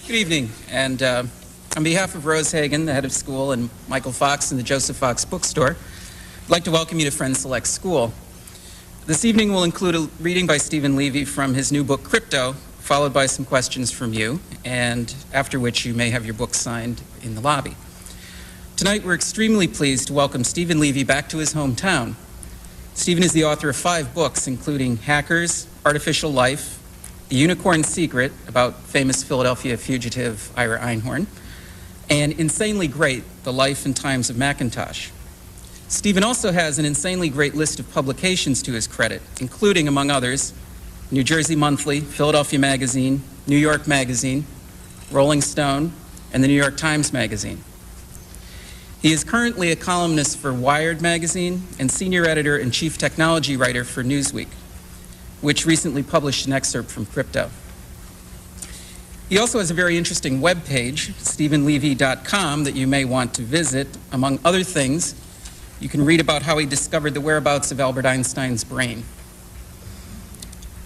Good evening, and on behalf of Rose Hagen, the head of school, and Michael Fox and the Joseph Fox Bookstore, I'd like to welcome you to Friends Select School. This evening will include a reading by Stephen Levy from his new book, Crypto, followed by some questions from you, and after which you may have your book signed in the lobby. Tonight, we're extremely pleased to welcome Stephen Levy back to his hometown. Stephen is the author of 5 books, including Hackers, Artificial Life, The Unicorn Secret, about famous Philadelphia fugitive Ira Einhorn, and Insanely Great, The Life and Times of Macintosh. Stephen also has an insanely great list of publications to his credit, including, among others, New Jersey Monthly, Philadelphia Magazine, New York Magazine, Rolling Stone, and the New York Times Magazine. He is currently a columnist for Wired Magazine and senior editor and chief technology writer for Newsweek, which recently published an excerpt from Crypto. He also has a very interesting webpage, StephenLevy.com, that you may want to visit. Among other things, you can read about how he discovered the whereabouts of Albert Einstein's brain.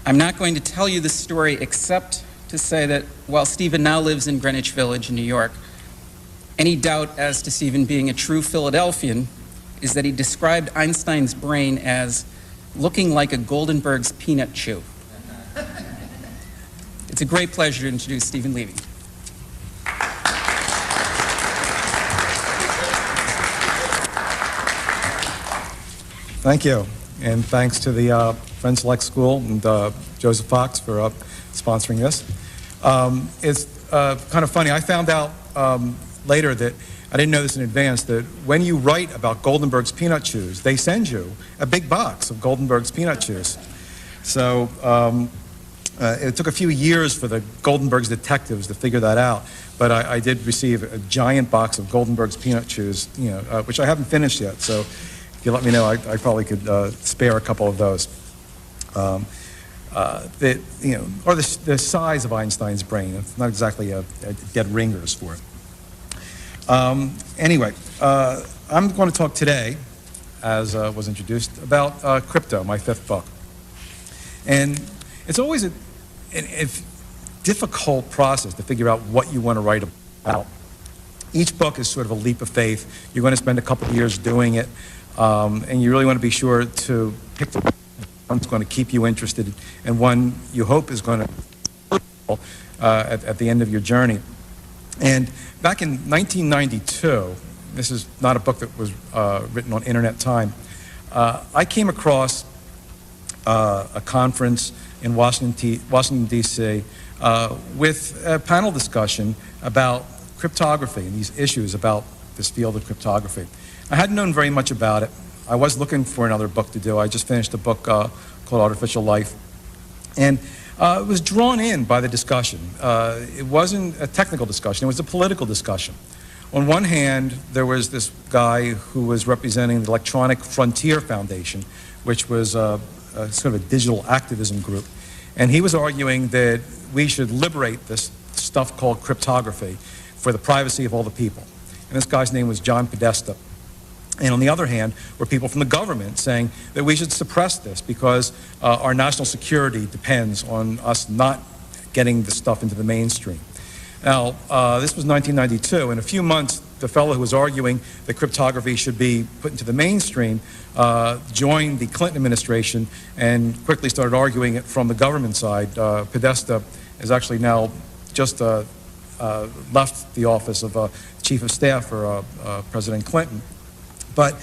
I'm not going to tell you the story except to say that while Stephen now lives in Greenwich Village in New York, any doubt as to Stephen being a true Philadelphian is that he described Einstein's brain as looking like a Goldenberg's peanut chew. It's a great pleasure to introduce Stephen Levy. Thank you, and thanks to the Friends Select School and Joseph Fox for sponsoring this. It's kind of funny. I found out later that I didn't know this in advance, that when you write about Goldenberg's peanut chews, they send you a big box of Goldenberg's peanut chews. So it took a few years for the Goldenberg's detectives to figure that out, but I did receive a giant box of Goldenberg's peanut chews, which I haven't finished yet. So if you let me know, I probably could spare a couple of those. Or the size of Einstein's brain. It's not exactly get ringers for it. Anyway, I'm going to talk today, as was introduced, about Crypto, my 5th book. And it's always a difficult process to figure out what you want to write about. Each book is sort of a leap of faith. You're going to spend a couple of years doing it, and you really want to be sure to pick the one that's going to keep you interested and one you hope is going to at the end of your journey. And back in 1992, this is not a book that was written on Internet Time, I came across a conference in Washington, D.C. With a panel discussion about cryptography and these issues about this field of cryptography. I hadn't known very much about it. I was looking for another book to do. I just finished a book called Artificial Life. And it was drawn in by the discussion. It wasn't a technical discussion, it was a political discussion. On one hand, there was this guy who was representing the Electronic Frontier Foundation, which was sort of a digital activism group. And he was arguing that we should liberate this stuff called cryptography for the privacy of all the people. And this guy's name was John Podesta. And on the other hand, were people from the government saying that we should suppress this because our national security depends on us not getting this stuff into the mainstream. Now, this was 1992. In a few months, the fellow who was arguing that cryptography should be put into the mainstream joined the Clinton administration and quickly started arguing it from the government side. Podesta is actually now just left the office of Chief of Staff for President Clinton. But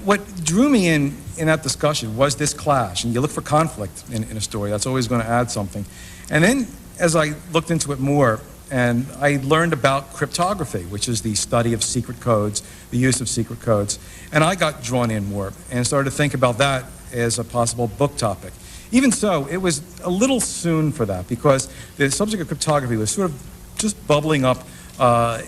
what drew me in that discussion was this clash. And you look for conflict in a story. That's always going to add something. And then as I looked into it more, and I learned about cryptography, which is the study of secret codes, the use of secret codes. And I got drawn in more and started to think about that as a possible book topic. Even so, it was a little soon for that because the subject of cryptography was sort of just bubbling up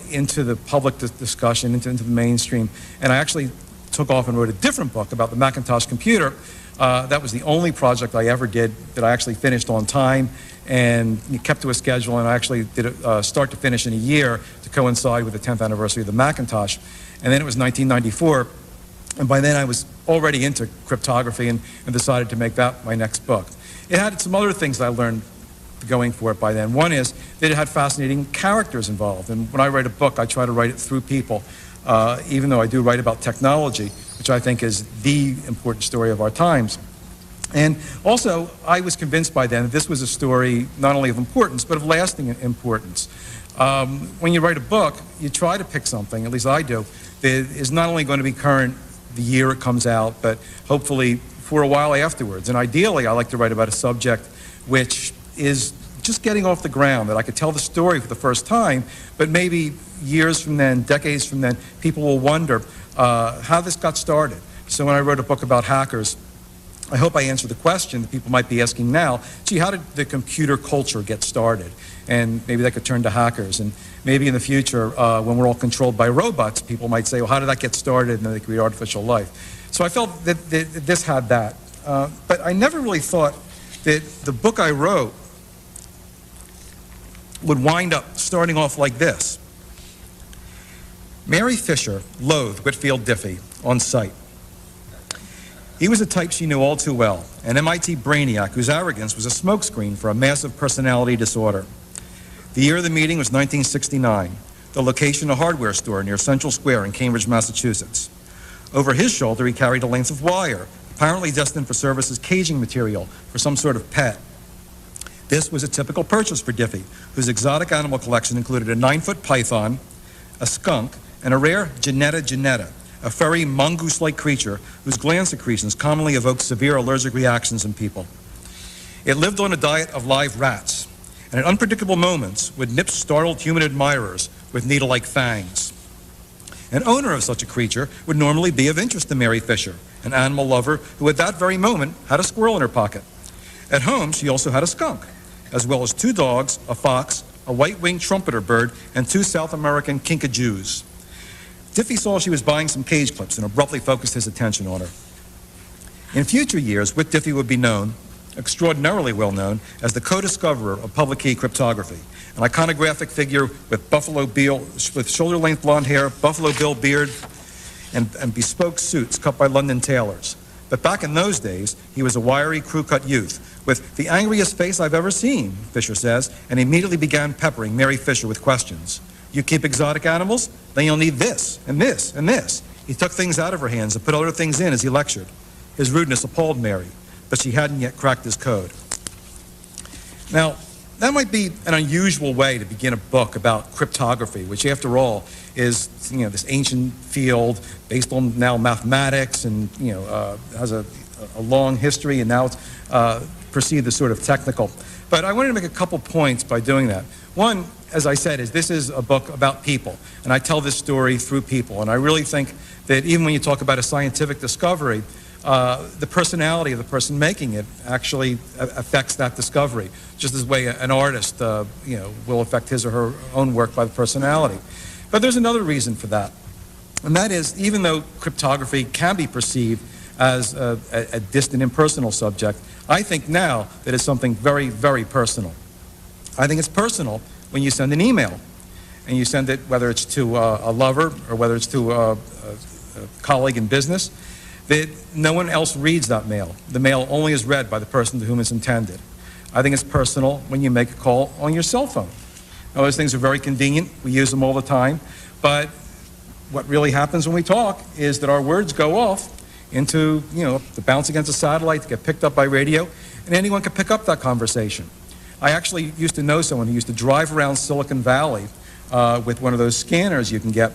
into the public discussion, into the mainstream. And I actually took off and wrote a different book about the Macintosh computer. That was the only project I ever did that I actually finished on time and kept to a schedule, and I actually did it start to finish in a year to coincide with the 10th anniversary of the Macintosh. And then it was 1994, and by then I was already into cryptography and decided to make that my next book. It had some other things that I learned going for it by then. One is that it had fascinating characters involved. And when I write a book, I try to write it through people, even though I do write about technology, which I think is the important story of our times. And also, I was convinced by then that this was a story not only of importance, but of lasting importance. When you write a book, you try to pick something, at least I do, that is not only going to be current the year it comes out, but hopefully for a while afterwards. And ideally, I like to write about a subject which is just getting off the ground, that I could tell the story for the first time, but maybe years from then, decades from then, people will wonder how this got started. So when I wrote a book about hackers, I hope I answer the question that people might be asking now, gee, how did the computer culture get started? And maybe that could turn to hackers. And maybe in the future, when we're all controlled by robots, people might say, well, how did that get started? And then they could create artificial life. So I felt that this had that. But I never really thought that the book I wrote would wind up starting off like this. Mary Fisher loathed Whitfield Diffie on sight. He was a type she knew all too well, an MIT brainiac whose arrogance was a smokescreen for a massive personality disorder. The year of the meeting was 1969, the location a hardware store near Central Square in Cambridge, Massachusetts. Over his shoulder he carried a length of wire, apparently destined for service as caging material for some sort of pet. This was a typical purchase for Diffie, whose exotic animal collection included a 9-foot python, a skunk, and a rare Genetta, a furry mongoose-like creature whose gland secretions commonly evoke severe allergic reactions in people. It lived on a diet of live rats, and at unpredictable moments would nip startled human admirers with needle-like fangs. An owner of such a creature would normally be of interest to Mary Fisher, an animal lover who at that very moment had a squirrel in her pocket. At home, she also had a skunk, as well as 2 dogs, a fox, a white-winged trumpeter bird, and 2 South American kinkajous. Diffie saw she was buying some cage clips and abruptly focused his attention on her. In future years, Whit Diffie would be known, extraordinarily well known, as the co-discoverer of public key cryptography, an iconographic figure with shoulder-length blonde hair, Buffalo Bill beard, and bespoke suits cut by London tailors. But back in those days, he was a wiry, crew-cut youth with the angriest face I've ever seen, Fisher says, and immediately began peppering Mary Fisher with questions. You keep exotic animals? Then you'll need this, and this, and this. He took things out of her hands and put other things in as he lectured. His rudeness appalled Mary, but she hadn't yet cracked his code. Now, that might be an unusual way to begin a book about cryptography, which after all is, this ancient field based on now mathematics and, has a long history, and now it's perceived as sort of technical. But I wanted to make a couple points by doing that. One, as I said, is this is a book about people, and I tell this story through people. And I really think that even when you talk about a scientific discovery, the personality of the person making it actually affects that discovery, just as the way an artist, will affect his or her own work by the personality. But there's another reason for that, and that is, even though cryptography can be perceived as a distant, impersonal subject, I think now that it's something very, very personal. I think it's personal when you send an email, and you send it, whether it's to a lover or whether it's to a colleague in business, that no one else reads that mail. The mail only is read by the person to whom it's intended. I think it's personal when you make a call on your cell phone. Now, those things are very convenient. We use them all the time. But what really happens when we talk is that our words go off into, to bounce against a satellite, to get picked up by radio, and anyone can pick up that conversation. I actually used to know someone who used to drive around Silicon Valley with one of those scanners you can get.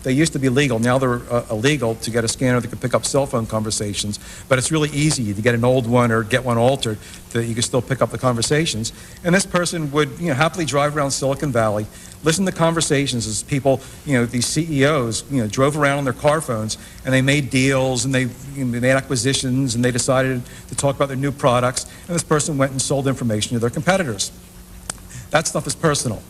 They used to be legal. Now they're illegal to get a scanner that can pick up cell phone conversations. But it's really easy to get an old one or get one altered that you can still pick up the conversations. And this person would happily drive around Silicon Valley, listen to conversations as people, these CEOs, drove around on their car phones, and they made deals, and they made acquisitions, and they decided to talk about their new products. And this person went and sold information to their competitors. That stuff is personal.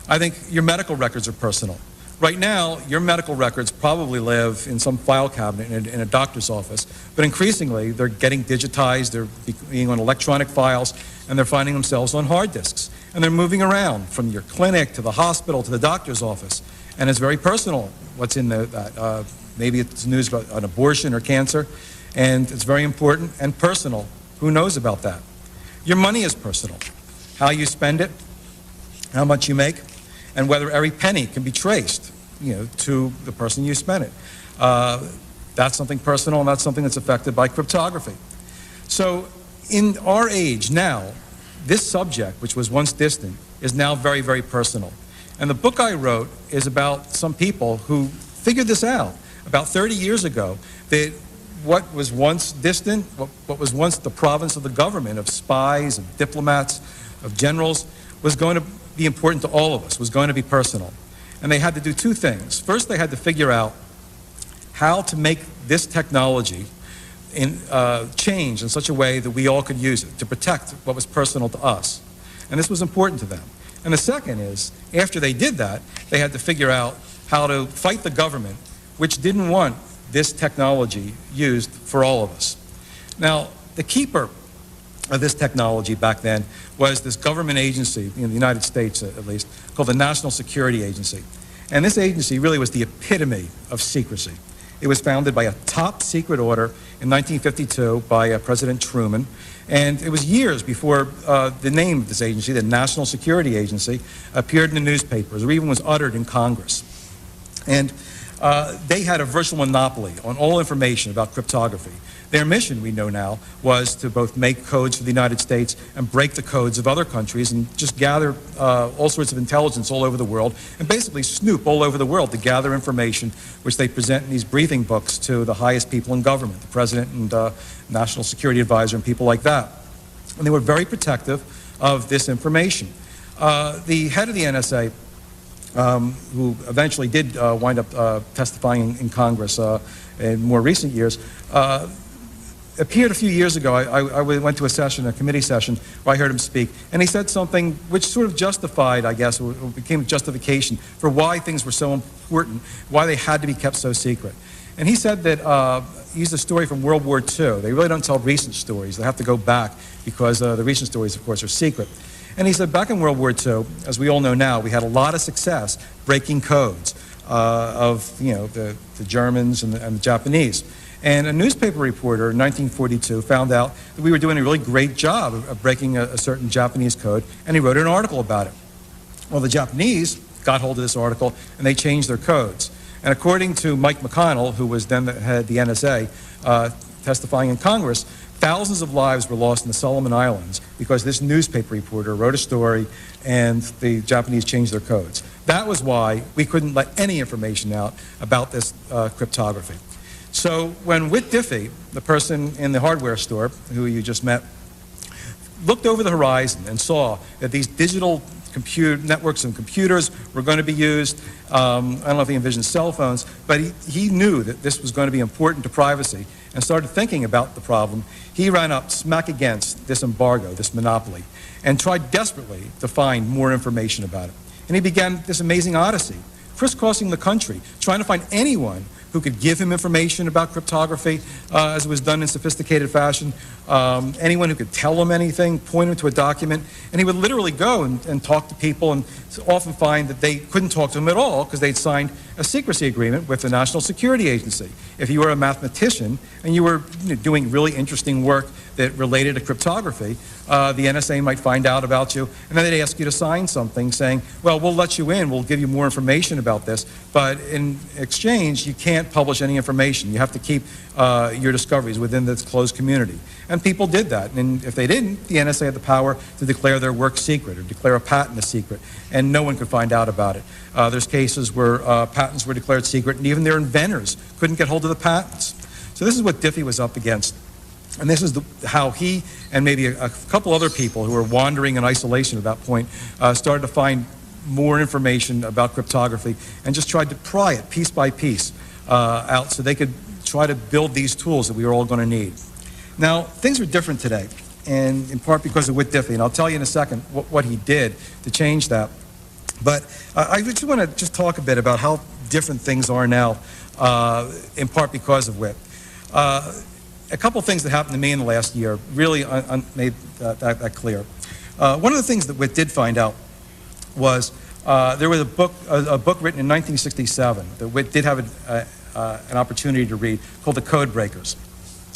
I think your medical records are personal. Right now, your medical records probably live in some file cabinet in a doctor's office, but increasingly they're getting digitized, they're being on electronic files, and they're finding themselves on hard disks. And they're moving around from your clinic to the hospital to the doctor's office. And it's very personal what's in that. Maybe it's news about an abortion or cancer, and it's very important and personal. Who knows about that? Your money is personal. how you spend it, how much you make, and whether every penny can be traced, to the person you spent it. That's something personal, and that's something that's affected by cryptography. So in our age now, this subject, which was once distant, is now very, very personal. And the book I wrote is about some people who figured this out about 30 years ago, that what was once distant, what was once the province of the government, of spies, of diplomats, of generals, was going to be important to all of us, was going to be personal. And they had to do two things. First, they had to figure out how to make this technology change in such a way that we all could use it to protect what was personal to us. And this was important to them. And the second is, after they did that, they had to figure out how to fight the government, which didn't want this technology used for all of us. Now, the keeper of this technology back then was this government agency, in the United States at least, called the National Security Agency. And this agency really was the epitome of secrecy. It was founded by a top secret order in 1952 by President Truman. And it was years before the name of this agency, the National Security Agency, appeared in the newspapers or even was uttered in Congress. And they had a virtual monopoly on all information about cryptography. Their mission, we know now, was to both make codes for the United States and break the codes of other countries and just gather all sorts of intelligence all over the world and basically snoop all over the world to gather information which they present in these briefing books to the highest people in government, the president and national security advisor and people like that. And they were very protective of this information. The head of the NSA, who eventually did wind up testifying in Congress in more recent years, appeared a few years ago. I went to a session, a committee session, where I heard him speak, and he said something which sort of justified, I guess, or became justification for why things were so important, why they had to be kept so secret. And he said that, he used a story from World War II. They really don't tell recent stories. They have to go back because the recent stories, of course, are secret. And he said back in World War II, as we all know now, we had a lot of success breaking codes of the Germans and the Japanese. And a newspaper reporter in 1942 found out that we were doing a really great job of breaking a certain Japanese code, and he wrote an article about it. Well, the Japanese got hold of this article, and they changed their codes. And according to Mike McConnell, who was then the head of the NSA, testifying in Congress, thousands of lives were lost in the Solomon Islands because this newspaper reporter wrote a story and the Japanese changed their codes. That was why we couldn't let any information out about this cryptography. So when Whit Diffie, the person in the hardware store who you just met, looked over the horizon and saw that these digital networks and computers were going to be used. I don't know if he envisioned cell phones, but he knew that this was going to be important to privacy and started thinking about the problem. He ran up smack against this embargo, this monopoly, and tried desperately to find more information about it. And he began this amazing odyssey, crisscrossing the country, trying to find anyone who could give him information about cryptography as it was done in sophisticated fashion, anyone who could tell him anything, point him to a document, and he would literally go and talk to people and often find that they couldn't talk to him at all because they'd signed a secrecy agreement with the National Security Agency. If you were a mathematician and you were doing really interesting work that related to cryptography, the NSA might find out about you, and then they'd ask you to sign something saying, well, we'll let you in, we'll give you more information about this, but in exchange, you can't publish any information. You have to keep your discoveries within this closed community. And people did that, and if they didn't, the NSA had the power to declare their work secret or declare a patent a secret, and no one could find out about it. There's cases where patents were declared secret, and even their inventors couldn't get hold of the patents. So this is what Diffie was up against. And this is how he and maybe a couple other people who were wandering in isolation at that point started to find more information about cryptography and just tried to pry it piece by piece out so they could try to build these tools that we were all going to need. Now, things are different today, and in part because of Whit Diffie, and I'll tell you in a second what he did to change that. But I just want to just talk a bit about how different things are now, in part because of Whit. A couple things that happened to me in the last year really made that clear. One of the things that Whit did find out was there was a book written in 1967 that Whit did have an opportunity to read called The Code Breakers.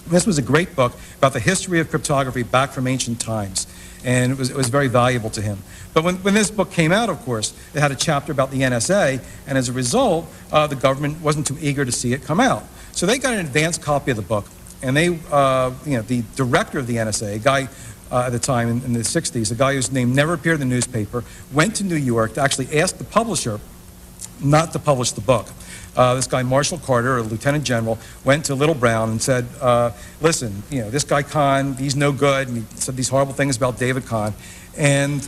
And this was a great book about the history of cryptography back from ancient times. and it was very valuable to him. But when this book came out, of course, it had a chapter about the NSA, and as a result, the government wasn't too eager to see it come out. So they got an advance copy of the book, and they, the director of the NSA, a guy at the time in the 60s, a guy whose name never appeared in the newspaper, went to New York to actually ask the publisher not to publish the book. This guy, Marshall Carter, a lieutenant general, went to Little Brown and said, listen, this guy Kahn, he's no good, and he said these horrible things about David Kahn, and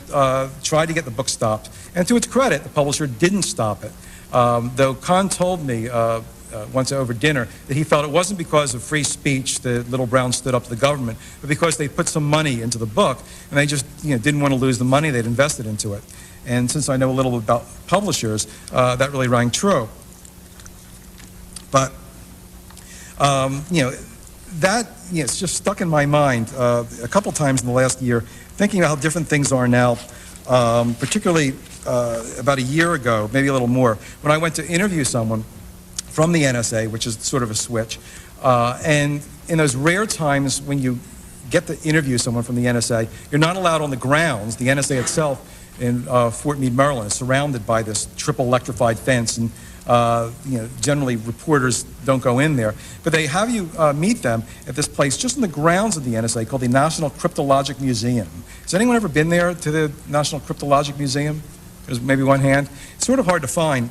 tried to get the book stopped. And to its credit, the publisher didn't stop it. Though Kahn told me once over dinner that he felt it wasn't because of free speech that Little Brown stood up to the government, but because they put some money into the book, and they just didn't want to lose the money they'd invested into it. And since I know a little bit about publishers, that really rang true. But, it's just stuck in my mind a couple times in the last year, thinking about how different things are now, particularly about a year ago, maybe a little more, when I went to interview someone from the NSA, which is sort of a switch. And in those rare times when you get to interview someone from the NSA, you're not allowed on the grounds. The NSA itself in Fort Meade, Maryland, is surrounded by this triple electrified fence, and generally reporters don't go in there. But they have you meet them at this place just in the grounds of the NSA called the National Cryptologic Museum. Has anyone ever been there to the National Cryptologic Museum? There's maybe one hand. It's sort of hard to find.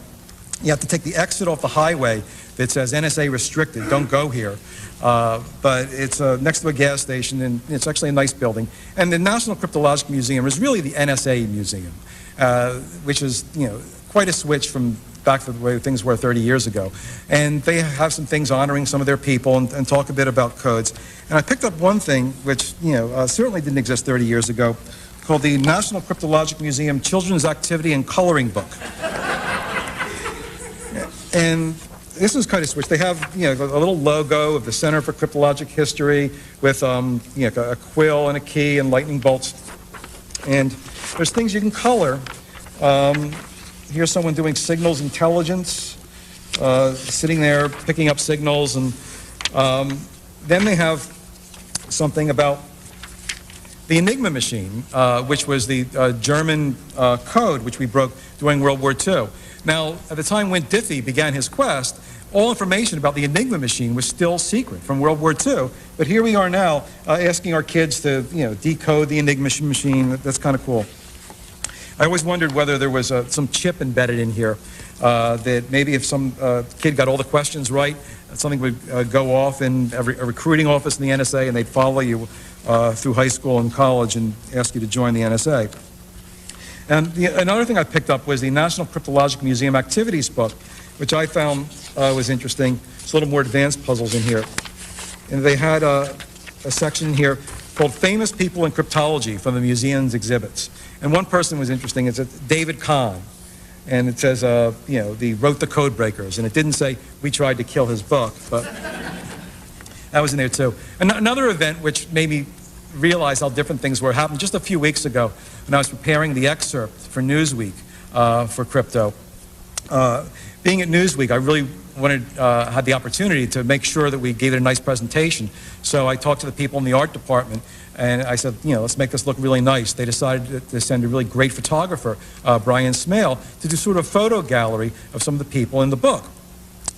You have to take the exit off the highway that says NSA restricted, don't go here. But it's next to a gas station, and it's actually a nice building. And the National Cryptologic Museum is really the NSA museum, which is quite a switch from back to the way things were 30 years ago. And they have some things honoring some of their people and talk a bit about codes. And I picked up one thing which certainly didn't exist 30 years ago, called the National Cryptologic Museum Children's Activity and Coloring Book. And this is kind of switch. They have a little logo of the Center for Cryptologic History with a quill and a key and lightning bolts. And there's things you can color. Here's someone doing signals intelligence, sitting there picking up signals. And then they have something about the Enigma machine, which was the German code which we broke during World War II. Now, at the time when Diffie began his quest, all information about the Enigma machine was still secret from World War II. But here we are now asking our kids to decode the Enigma machine. That's kind of cool. I always wondered whether there was some chip embedded in here that maybe if some kid got all the questions right, something would go off in a recruiting office in the NSA, and they'd follow you through high school and college and ask you to join the NSA. And another thing I picked up was the National Cryptologic Museum Activities book, which I found was interesting. It's a little more advanced puzzles in here. And they had a section here called Famous People in Cryptology from the museum's exhibits. And one person was interesting. It's David Kahn. And it says, he wrote the Code Breakers. And it didn't say, we tried to kill his book, but that was in there too. Another event which made me realize how different things were happened just a few weeks ago when I was preparing the excerpt for Newsweek for crypto. Being at Newsweek, I really had the opportunity to make sure that we gave it a nice presentation. So I talked to the people in the art department, and I said, let's make this look really nice. They decided to send a really great photographer, Brian Smale, to do sort of a photo gallery of some of the people in the book.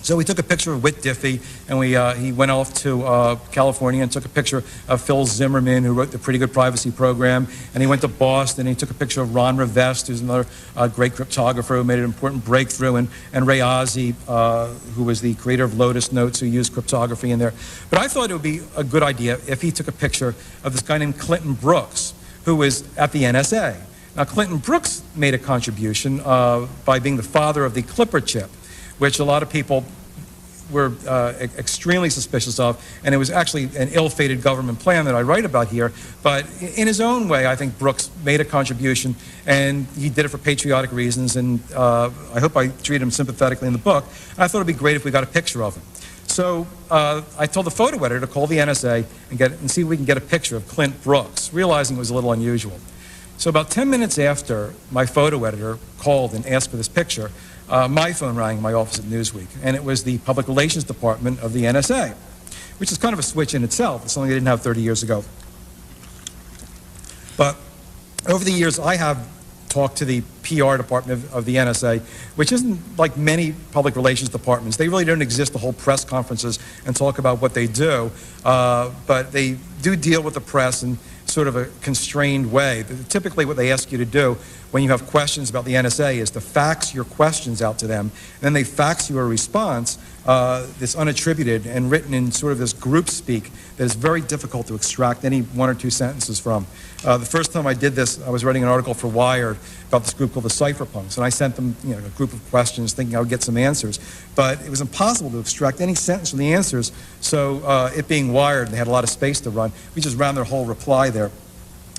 So we took a picture of Whit Diffie, and he went off to California and took a picture of Phil Zimmerman, who wrote the Pretty Good Privacy Program, and he went to Boston, and he took a picture of Ron Rivest, who's another great cryptographer who made an important breakthrough, and Ray Ozzie, who was the creator of Lotus Notes, who used cryptography in there. But I thought it would be a good idea if he took a picture of this guy named Clinton Brooks, who was at the NSA. Now, Clinton Brooks made a contribution by being the father of the Clipper chip, which a lot of people were extremely suspicious of, and it was actually an ill-fated government plan that I write about here. But in his own way, I think Brooks made a contribution, and he did it for patriotic reasons, and I hope I treated him sympathetically in the book. And I thought it would be great if we got a picture of him. So I told the photo editor to call the NSA and see if we can get a picture of Clint Brooks, realizing it was a little unusual. So about 10 minutes after my photo editor called and asked for this picture, my phone rang in my office at Newsweek, and it was the Public Relations Department of the NSA, which is kind of a switch in itself. It's something they didn't have 30 years ago. But over the years, I have talked to the PR department of the NSA, which isn't like many public relations departments. They really don't exist to hold press conferences and talk about what they do, but they do deal with the press in sort of a constrained way. Typically what they ask you to do when you have questions about the NSA is to fax your questions out to them, and then they fax you a response that's unattributed and written in sort of this group speak that is very difficult to extract any one or two sentences from. The first time I did this, I was writing an article for Wired about this group called the Cypherpunks, and I sent them a group of questions thinking I would get some answers, but it was impossible to extract any sentence from the answers, so it being Wired, they had a lot of space to run, we just ran their whole reply there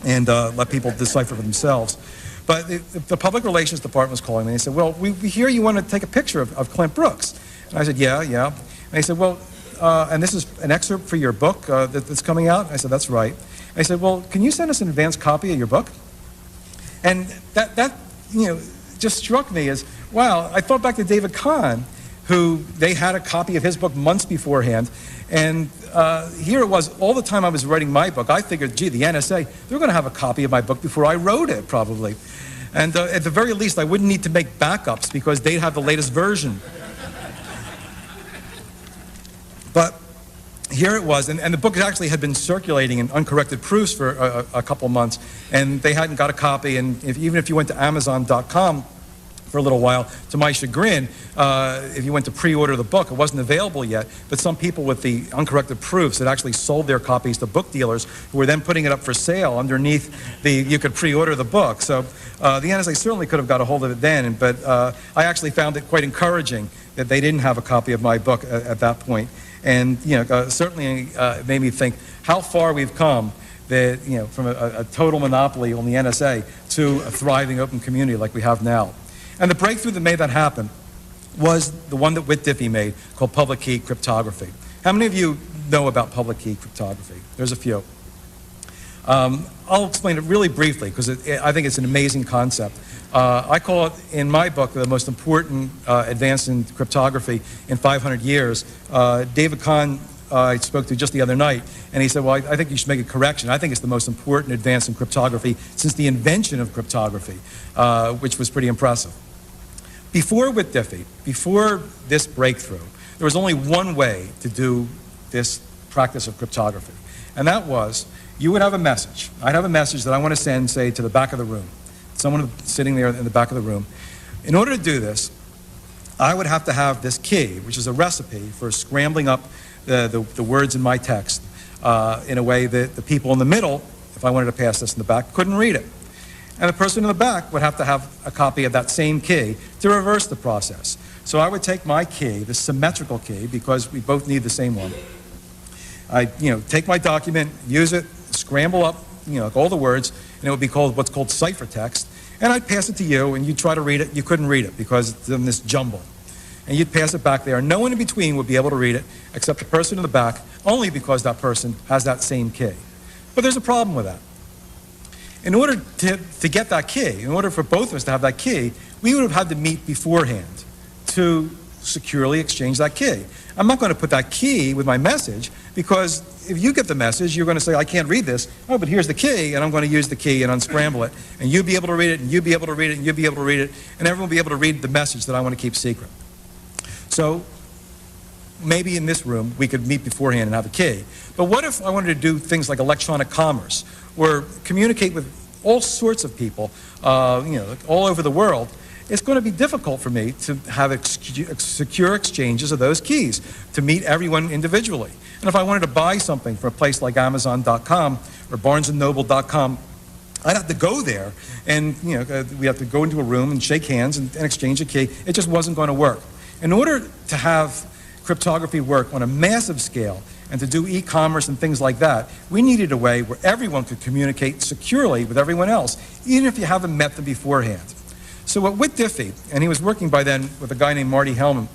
and let people decipher for themselves. But the public relations department was calling me, and they said, well, we hear you want to take a picture of Clint Brooks. And I said, yeah. And they said, well, and this is an excerpt for your book that's coming out? I said, that's right. And they said, well, can you send us an advanced copy of your book? And that just struck me as, wow, I thought back to David Kahn, who they had a copy of his book months beforehand. And here it was, all the time I was writing my book, I figured, gee, the NSA, they're going to have a copy of my book before I wrote it, probably. And at the very least, I wouldn't need to make backups because they'd have the latest version. But here it was, and the book actually had been circulating in uncorrected proofs for a couple months, and they hadn't got a copy, and even if you went to Amazon.com for a little while, to my chagrin, if you went to pre-order the book, it wasn't available yet, but some people with the uncorrected proofs had actually sold their copies to book dealers who were then putting it up for sale underneath you could pre-order the book. So the NSA certainly could have got a hold of it then, but I actually found it quite encouraging that they didn't have a copy of my book at that point. And certainly made me think how far we've come that, from a total monopoly on the NSA to a thriving open community like we have now. And the breakthrough that made that happen was the one that Whit Diffie made called public key cryptography. How many of you know about public key cryptography? There's a few. I'll explain it really briefly because I think it's an amazing concept. I call it, in my book, the most important advance in cryptography in 500 years. David Kahn I spoke to just the other night, and he said, well, I think you should make a correction. I think it's the most important advance in cryptography since the invention of cryptography, which was pretty impressive. Before Whit Diffie, before this breakthrough, there was only one way to do this practice of cryptography, and that was you would have a message. I'd have a message that I want to send, say, to the back of the room. Someone sitting there in the back of the room. In order to do this, I would have to have this key, which is a recipe for scrambling up the words in my text in a way that the people in the middle, if I wanted to pass this in the back, couldn't read it. And the person in the back would have to have a copy of that same key to reverse the process. So I would take my key, the symmetrical key, because we both need the same one. I take my document, use it, scramble up all the words, and it would be called what's called ciphertext. And I'd pass it to you, and you'd try to read it. You couldn't read it because it's in this jumble. And you'd pass it back there. No one in between would be able to read it except the person in the back, only because that person has that same key. But there's a problem with that. In order to get that key, in order for both of us to have that key, we would have had to meet beforehand to securely exchange that key. I'm not going to put that key with my message because if you get the message, you're going to say, I can't read this. Oh, but here's the key, and I'm going to use the key and unscramble it. And you'll be able to read it, and you'll be able to read it, and you'll be able to read it, and everyone will be able to read the message that I want to keep secret. So maybe in this room, we could meet beforehand and have a key. But what if I wanted to do things like electronic commerce or communicate with all sorts of people, all over the world? It's going to be difficult for me to have secure exchanges of those keys, to meet everyone individually. And if I wanted to buy something from a place like Amazon.com or BarnesandNoble.com, I'd have to go there, and we have to go into a room and shake hands and exchange a key. It just wasn't going to work. In order to have cryptography work on a massive scale and to do e-commerce and things like that, we needed a way where everyone could communicate securely with everyone else, even if you haven't met them beforehand. So what Whit Diffie, and he was working by then with a guy named Marty Hellman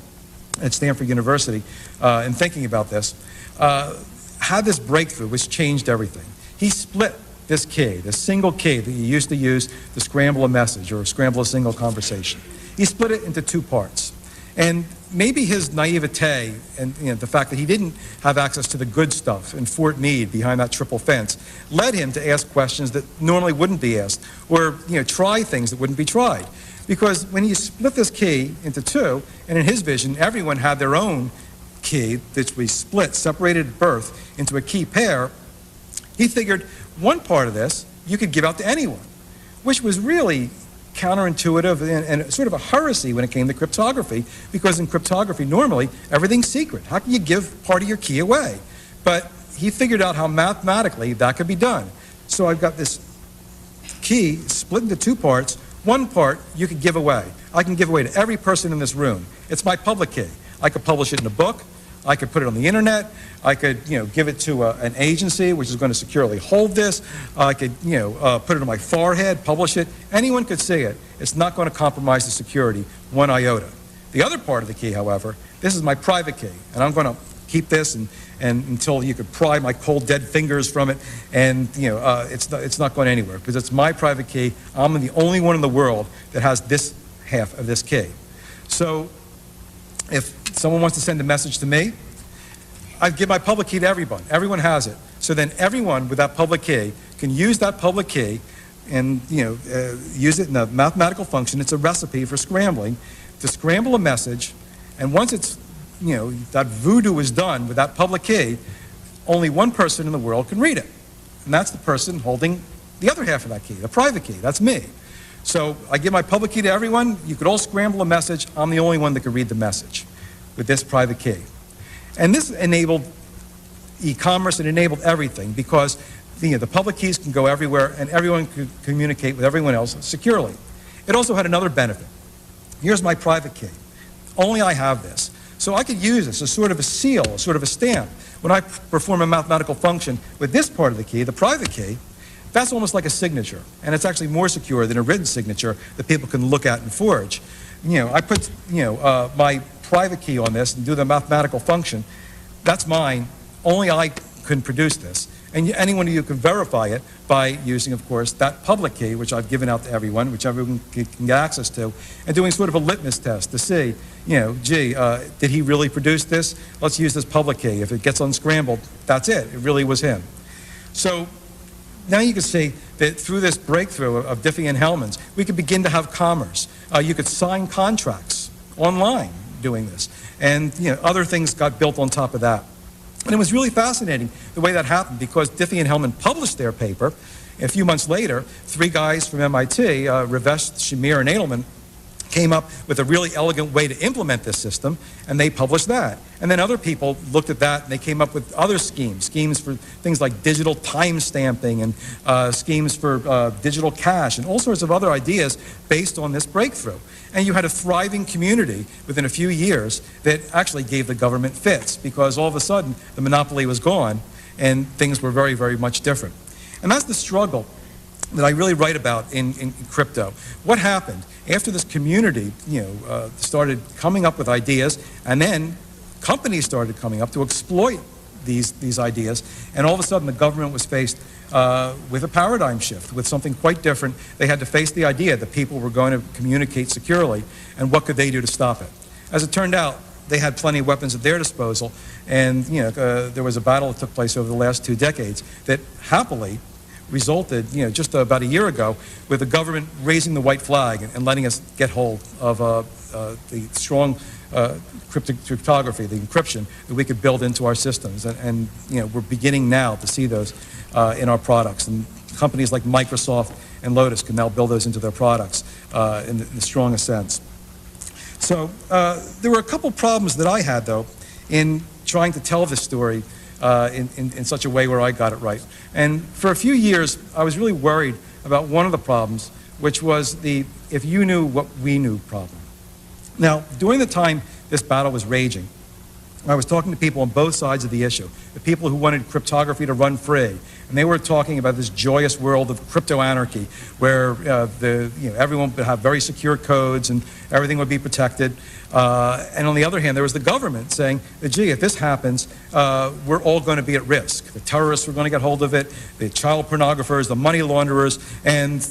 at Stanford University, in thinking about this, had this breakthrough which changed everything. He split this key, this single key that you used to use to scramble a message or scramble a single conversation. He split it into two parts. And maybe his naivete and the fact that he didn't have access to the good stuff in Fort Meade behind that triple fence led him to ask questions that normally wouldn't be asked, or try things that wouldn't be tried. Because when you split this key into two, and in his vision, everyone had their own key, which we split, separated at birth into a key pair, he figured one part of this you could give out to anyone, which was really counterintuitive and sort of a heresy when it came to cryptography, because in cryptography, normally, everything's secret. How can you give part of your key away? But he figured out how mathematically that could be done. So I've got this key split into two parts. One part you could give away. I can give away to every person in this room. It's my public key. I could publish it in a book. I could put it on the internet. I could, give it to an agency which is going to securely hold this. I could, put it on my forehead, publish it. Anyone could see it. It's not going to compromise the security one iota. The other part of the key, however, this is my private key, and I'm going to keep this and until you could pry my cold dead fingers from it, and it's not going anywhere because it's my private key. I'm the only one in the world that has this half of this key. So if someone wants to send a message to me, I give my public key to everyone. Everyone has it. So then everyone with that public key can use that public key and use it in a mathematical function. It's a recipe for scrambling, to scramble a message, and once it's that voodoo is done with that public key, only one person in the world can read it. And that's the person holding the other half of that key, the private key. That's me. So I give my public key to everyone. You could all scramble a message. I'm the only one that could read the message with this private key. And this enabled e-commerce. It enabled everything because the public keys can go everywhere and everyone could communicate with everyone else securely. It also had another benefit. Here's my private key. Only I have this. So I could use this as sort of a seal, sort of a stamp. When I perform a mathematical function with this part of the key, the private key, that's almost like a signature. And it's actually more secure than a written signature that people can look at and forge. I put my private key on this and do the mathematical function. That's mine. Only I can produce this. And anyone of you can verify it by using, of course, that public key, which I've given out to everyone, which everyone can get access to, and doing sort of a litmus test to see, did he really produce this? Let's use this public key. If it gets unscrambled, that's it. It really was him. So now you can see that through this breakthrough of Diffie and Hellman's, we could begin to have commerce. You could sign contracts online doing this. And other things got built on top of that. And it was really fascinating the way that happened because Diffie and Hellman published their paper. A few months later, three guys from MIT, Ravesh, Shamir, and Edelman, came up with a really elegant way to implement this system, and they published that. And then other people looked at that, and they came up with other schemes for things like digital time stamping and schemes for digital cash and all sorts of other ideas based on this breakthrough. And you had a thriving community within a few years that actually gave the government fits because all of a sudden the monopoly was gone and things were very, very much different. And that's the struggle that I really write about in crypto. What happened after this community, started coming up with ideas, and then companies started coming up to exploit these ideas, and all of a sudden the government was faced with a paradigm shift, with something quite different. They had to face the idea that people were going to communicate securely, and what could they do to stop it? As it turned out, they had plenty of weapons at their disposal, and there was a battle that took place over the last 2 decades that happily resulted, just about a year ago, with the government raising the white flag and letting us get hold of the strong cryptography, the encryption that we could build into our systems. And we're beginning now to see those in our products. And companies like Microsoft and Lotus can now build those into their products in the strongest sense. So there were a couple problems that I had, though, in trying to tell this story in such a way where I got it right. And for a few years, I was really worried about one of the problems, which was the if you knew what we knew problem. Now, during the time this battle was raging, I was talking to people on both sides of the issue, the people who wanted cryptography to run free, and they were talking about this joyous world of crypto anarchy, where everyone would have very secure codes and everything would be protected. And on the other hand, there was the government saying that, gee, if this happens, we're all going to be at risk. The terrorists were going to get hold of it, the child pornographers, the money launderers, and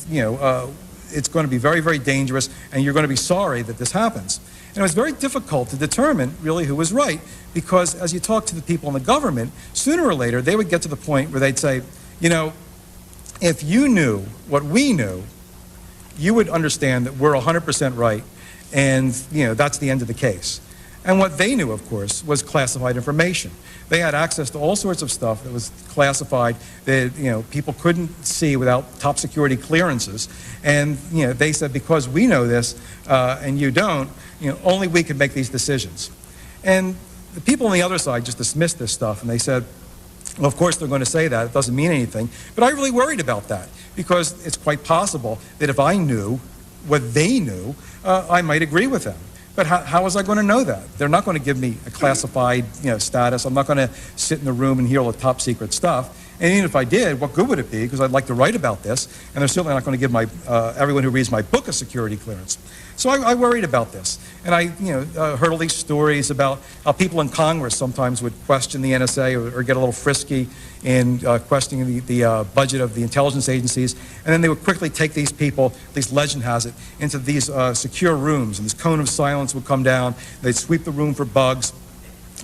it's going to be very, very dangerous, and you're going to be sorry that this happens. And it was very difficult to determine really who was right, because as you talk to the people in the government, sooner or later they would get to the point where they'd say, you know, if you knew what we knew, you would understand that we're 100% right, and you know, that's the end of the case. And what they knew, of course, was classified information. They had access to all sorts of stuff that was classified that, you know, people couldn't see without top security clearances. And, you know, they said, because we know this and you don't, you know, only we can make these decisions. And the people on the other side just dismissed this stuff, and they said, well, of course they're going to say that. It doesn't mean anything. But I really worried about that, because it's quite possible that if I knew what they knew, I might agree with them. But how was I going to know that? They're not going to give me a classified, you know, status. I'm not going to sit in the room and hear all the top secret stuff. And even if I did, what good would it be? Because I'd like to write about this, and they're certainly not going to give my everyone who reads my book a security clearance. So I worried about this, and I, you know, heard all these stories about how people in Congress sometimes would question the NSA or get a little frisky in questioning the budget of the intelligence agencies, and then they would quickly take these people, at least legend has it, into these secure rooms, and this cone of silence would come down. They'd sweep the room for bugs,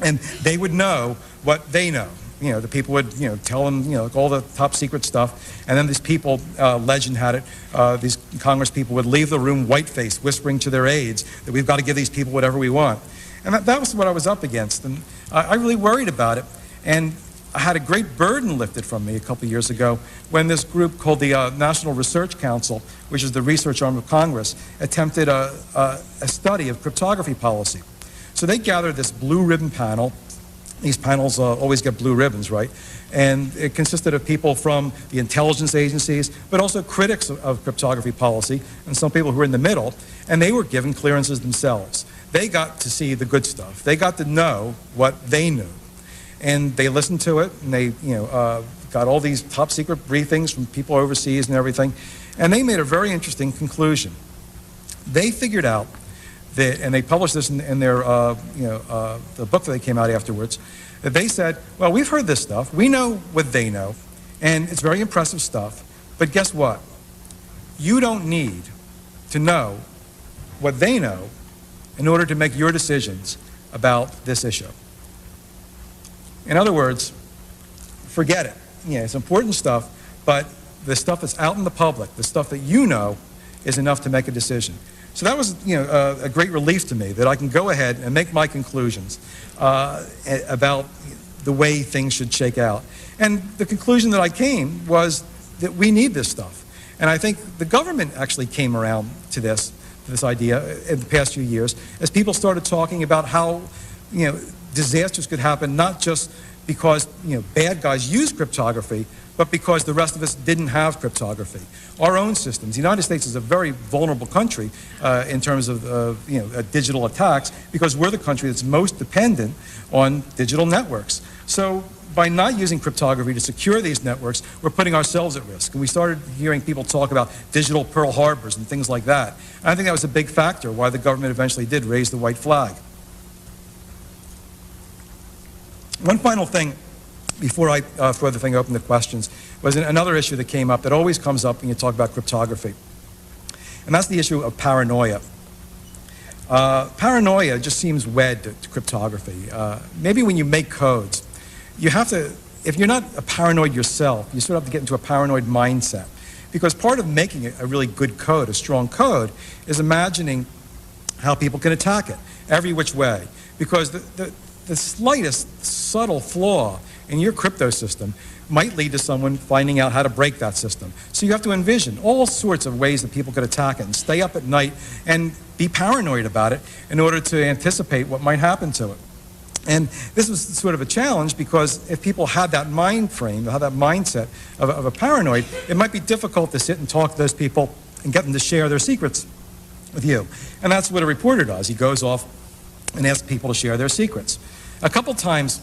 and they would know what they know. You know, the people would, you know, tell them, you know, all the top secret stuff, and then these people, legend had it, these Congress people would leave the room white-faced, whispering to their aides that we've got to give these people whatever we want. And that was what I was up against, and I really worried about it. And I had a great burden lifted from me a couple of years ago when this group called the National Research Council, which is the research arm of Congress, attempted a study of cryptography policy. So they gathered this blue ribbon panel. These panels always get blue ribbons, right? And it consisted of people from the intelligence agencies, but also critics of cryptography policy, and some people who were in the middle, and they were given clearances themselves. They got to see the good stuff. They got to know what they knew. And they listened to it, and they, you know, got all these top secret briefings from people overseas and everything, and they made a very interesting conclusion. They figured out that, and they published this in their, the book that they came out afterwards, that they said, well, we've heard this stuff, we know what they know, and it's very impressive stuff, but guess what? You don't need to know what they know in order to make your decisions about this issue. In other words, forget it. Yeah, it's important stuff, but the stuff that's out in the public, the stuff that you know, is enough to make a decision. So that was, you know, a great relief to me, that I can go ahead and make my conclusions about the way things should shake out. And the conclusion that I came was that we need this stuff. And I think the government actually came around to this idea in the past few years, as people started talking about how, you know, disasters could happen not just because, you know, bad guys use cryptography, but because the rest of us didn't have cryptography. Our own systems. The United States is a very vulnerable country in terms of you know, digital attacks, because we're the country that's most dependent on digital networks. So by not using cryptography to secure these networks, we're putting ourselves at risk. And we started hearing people talk about digital Pearl Harbors and things like that. And I think that was a big factor why the government eventually did raise the white flag. One final thing before I throw the thing open to questions was another issue that came up that always comes up when you talk about cryptography. And that's the issue of paranoia. Paranoia just seems wed to cryptography. Maybe when you make codes, you have to, if you're not a paranoid yourself, you sort of have to get into a paranoid mindset. Because part of making a really good code, a strong code, is imagining how people can attack it, every which way. Because the slightest subtle flaw in your crypto system might lead to someone finding out how to break that system. So you have to envision all sorts of ways that people could attack it and stay up at night and be paranoid about it in order to anticipate what might happen to it. And this was sort of a challenge, because if people had that mind frame, had that mindset of a paranoid, it might be difficult to sit and talk to those people and get them to share their secrets with you. And that's what a reporter does. He goes off and asks people to share their secrets. A couple times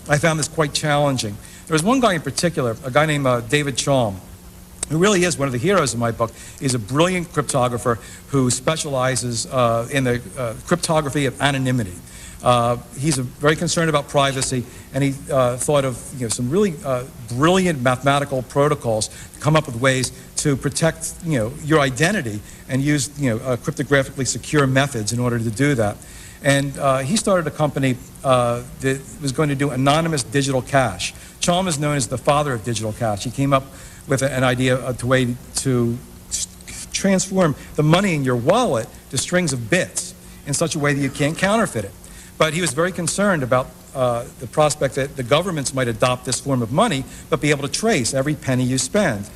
I found this quite challenging. There was one guy in particular, a guy named David Chaum, who really is one of the heroes in my book. He's a brilliant cryptographer who specializes in the cryptography of anonymity. He's very concerned about privacy, and he thought of some really brilliant mathematical protocols to come up with ways to protect, your identity and use, cryptographically secure methods in order to do that. And he started a company that was going to do anonymous digital cash. Chalmers is known as the father of digital cash. He came up with an idea of a way to transform the money in your wallet to strings of bits in such a way that you can't counterfeit it. But he was very concerned about the prospect that the governments might adopt this form of money, but be able to trace every penny you spend,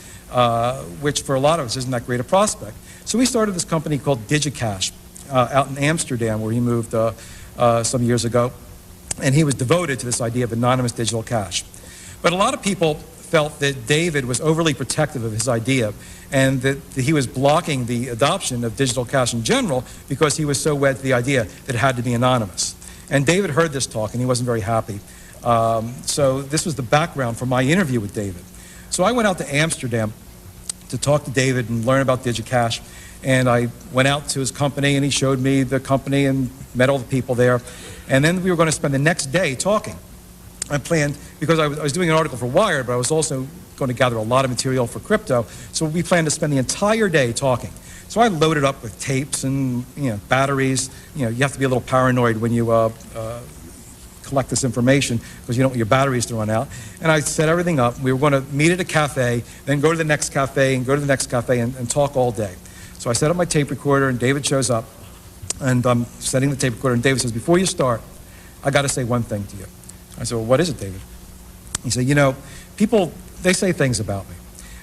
which for a lot of us isn't that great a prospect. So we started this company called DigiCash out in Amsterdam, where he moved some years ago, and he was devoted to this idea of anonymous digital cash. But a lot of people felt that David was overly protective of his idea and that he was blocking the adoption of digital cash in general because he was so wed to the idea that it had to be anonymous. And David heard this talk and he wasn't very happy. So this was the background for my interview with David. So I went out to Amsterdam to talk to David and learn about DigiCash. And I went out to his company and he showed me the company and met all the people there. And then we were going to spend the next day talking. I planned, because I was doing an article for Wired, but I was also going to gather a lot of material for crypto. So we planned to spend the entire day talking. So I loaded up with tapes and batteries. You have to be a little paranoid when you collect this information because you don't want your batteries to run out. And I set everything up. We were going to meet at a cafe, then go to the next cafe and go to the next cafe and talk all day. So I set up my tape recorder and David shows up and I'm setting the tape recorder and David says, before you start, I got to say one thing to you. I said, well, what is it, David? He said, people, they say things about me.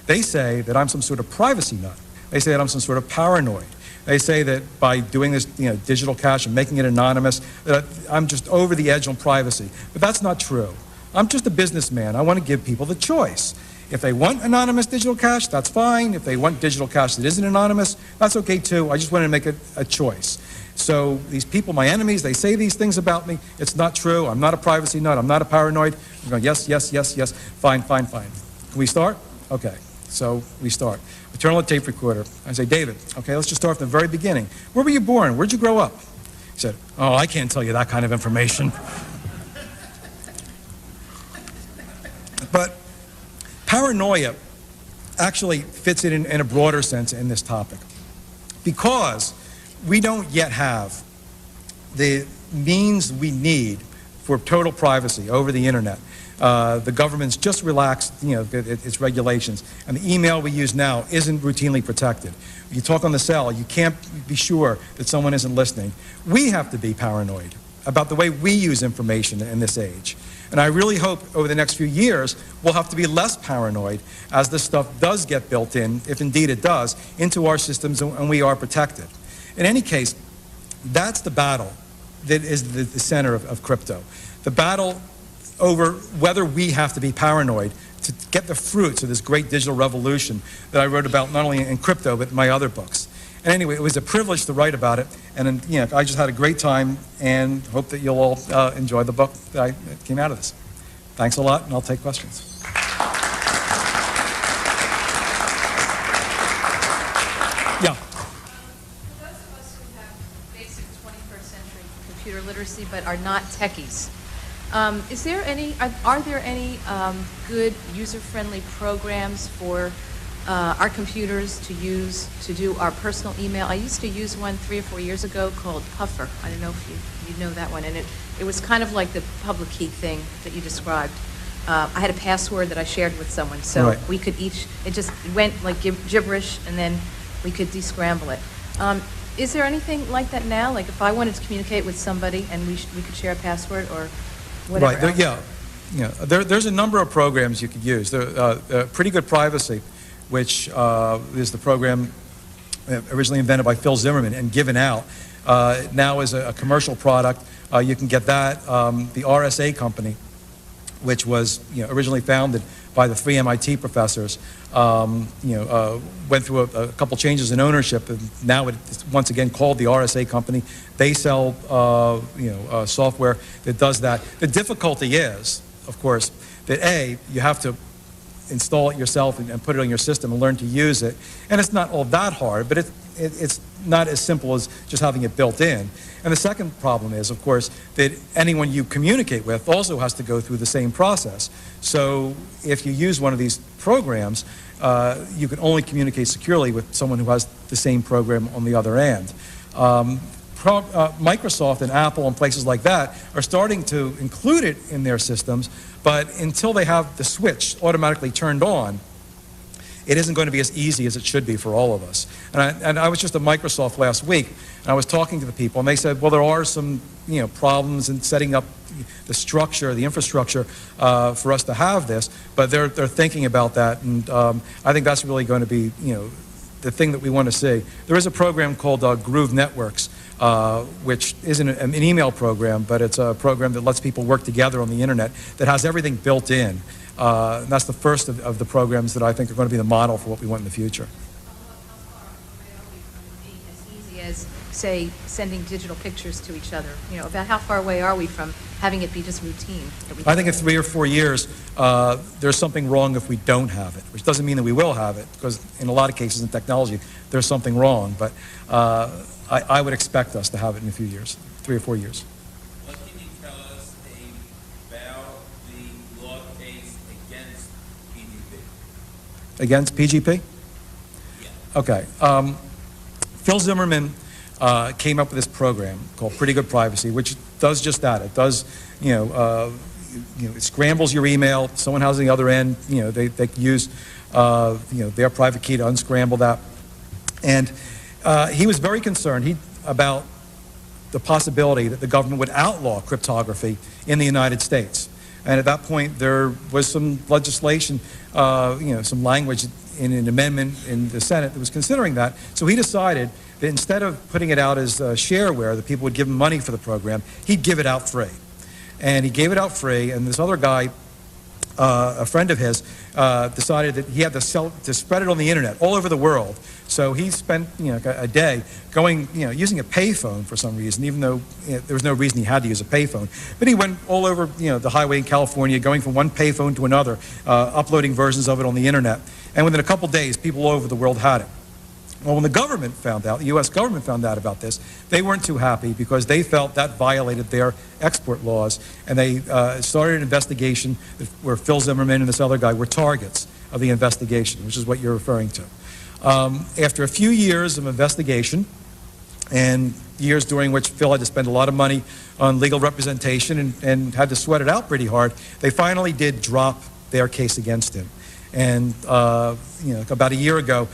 They say that I'm some sort of privacy nut. They say that I'm some sort of paranoid. They say that by doing this, digital cash and making it anonymous, that I'm just over the edge on privacy. But that's not true. I'm just a businessman. I want to give people the choice. If they want anonymous digital cash, that's fine. If they want digital cash that isn't anonymous, that's okay too. I just wanted to make a choice. So these people, my enemies, they say these things about me. It's not true. I'm not a privacy nut. I'm not a paranoid. I'm going, yes, yes, yes, yes. Fine, fine, fine. Can we start? Okay. So we start. We turn on the tape recorder. I say, David, okay, let's just start from the very beginning. Where were you born? Where'd you grow up? He said, oh, I can't tell you that kind of information. But paranoia actually fits it in a broader sense in this topic. Because we don't yet have the means we need for total privacy over the internet. The government's just relaxed, its regulations, and the email we use now isn't routinely protected. You talk on the cell, you can't be sure that someone isn't listening. We have to be paranoid about the way we use information in this age. And I really hope over the next few years we'll have to be less paranoid as this stuff does get built in, if indeed it does, into our systems and we are protected. In any case, that's the battle that is the center of crypto. The battle over whether we have to be paranoid to get the fruits of this great digital revolution that I wrote about not only in crypto but in my other books. And anyway, it was a privilege to write about it, and I just had a great time and hope that you'll all enjoy the book that came out of this. Thanks a lot, and I'll take questions. Yeah. For those of us who have basic 21st century computer literacy but are not techies, are there any good user-friendly programs for our computers to use to do our personal email? I used to use one 3 or 4 years ago called Puffer. I don't know if you know that one. And it was kind of like the public key thing that you described. I had a password that I shared with someone, so right. We could each, it just went like gibberish, and then we could descramble it. Is there anything like that now? Like if I wanted to communicate with somebody and we could share a password or whatever Right, there's a number of programs you could use. Pretty Good Privacy, which is the program originally invented by Phil Zimmerman and given out, now is a commercial product. You can get that. The RSA company, which was originally founded by the 3 MIT professors, went through a couple changes in ownership, and now it's once again called the RSA company. They sell software that does that. The difficulty is, of course, that you have to install it yourself and put it on your system and learn to use it. And it's not all that hard, but it's not as simple as just having it built in. And the second problem is, of course, that anyone you communicate with also has to go through the same process. So if you use one of these programs, you can only communicate securely with someone who has the same program on the other end. Microsoft and Apple and places like that are starting to include it in their systems, but until they have the switch automatically turned on, it isn't going to be as easy as it should be for all of us. And I was just at Microsoft last week, and I was talking to the people, and they said, well, there are some problems in setting up the structure, the infrastructure for us to have this, but they're thinking about that, and I think that's really going to be the thing that we want to see. There is a program called Groove Networks, which isn't an email program, but it's a program that lets people work together on the internet that has everything built in. And that's the first of the programs that I think are going to be the model for what we want in the future. As easy as, say, sending digital pictures to each other? About how far away are we from having it be just routine? I think in 3 or 4 years, there's something wrong if we don't have it, which doesn't mean that we will have it, because in a lot of cases in technology, there's something wrong. But I would expect us to have it in a few years, 3 or 4 years. What can you tell us about the law case against PGP? Against PGP? Yeah. Okay. Phil Zimmerman came up with this program called Pretty Good Privacy, which does just that. It does, it scrambles your email. Someone has the other end. They can use, their private key to unscramble that. And he was very concerned about the possibility that the government would outlaw cryptography in the United States. And at that point, there was some legislation, some language in an amendment in the Senate that was considering that. So he decided that instead of putting it out as shareware, that people would give him money for the program, he'd give it out free. And he gave it out free, and this other guy, a friend of his, decided that he had to spread it on the internet all over the world. So he spent a day going, using a payphone for some reason, even though there was no reason he had to use a payphone. But he went all over the highway in California, going from one payphone to another, uploading versions of it on the internet. And within a couple days, people all over the world had it. Well, when the government found out, the U.S. government found out about this, they weren't too happy because they felt that violated their export laws, and they started an investigation where Phil Zimmerman and this other guy were targets of the investigation, which is what you're referring to. After a few years of investigation, and years during which Phil had to spend a lot of money on legal representation and had to sweat it out pretty hard, they finally did drop their case against him. And about a year ago,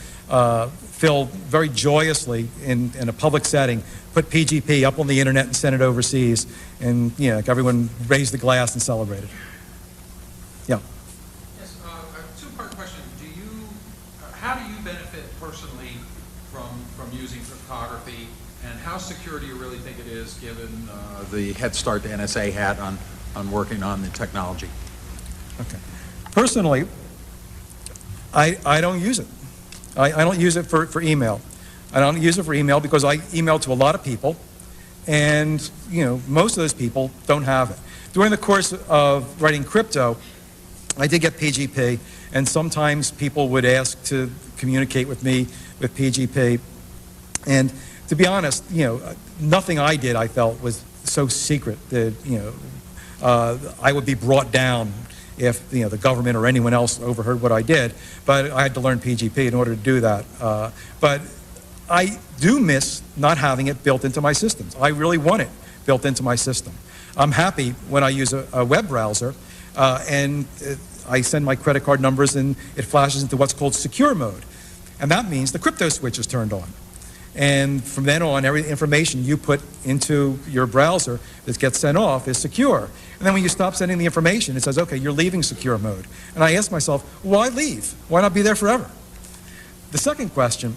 Phil very joyously, in a public setting, put PGP up on the internet and sent it overseas, and everyone raised the glass and celebrated. Yeah. Yes, a two-part question. How do you benefit personally from using cryptography, and how secure do you really think it is, given the head start the NSA had on working on the technology? Okay. Personally, I don't use it. I don't use it for email. I don't use it for email because I email to a lot of people, and most of those people don't have it. During the course of writing crypto, I did get PGP, and sometimes people would ask to communicate with me with PGP. And to be honest, nothing I did I felt was so secret that I would be brought down if the government or anyone else overheard what I did, but I had to learn PGP in order to do that. But I do miss not having it built into my systems. I really want it built into my system. I'm happy when I use a web browser and I send my credit card numbers and it flashes into what's called secure mode. And that means the crypto switch is turned on. And from then on, every information you put into your browser that gets sent off is secure. And then when you stop sending the information, it says, okay, you're leaving secure mode. And I ask myself, why leave? Why not be there forever? The second question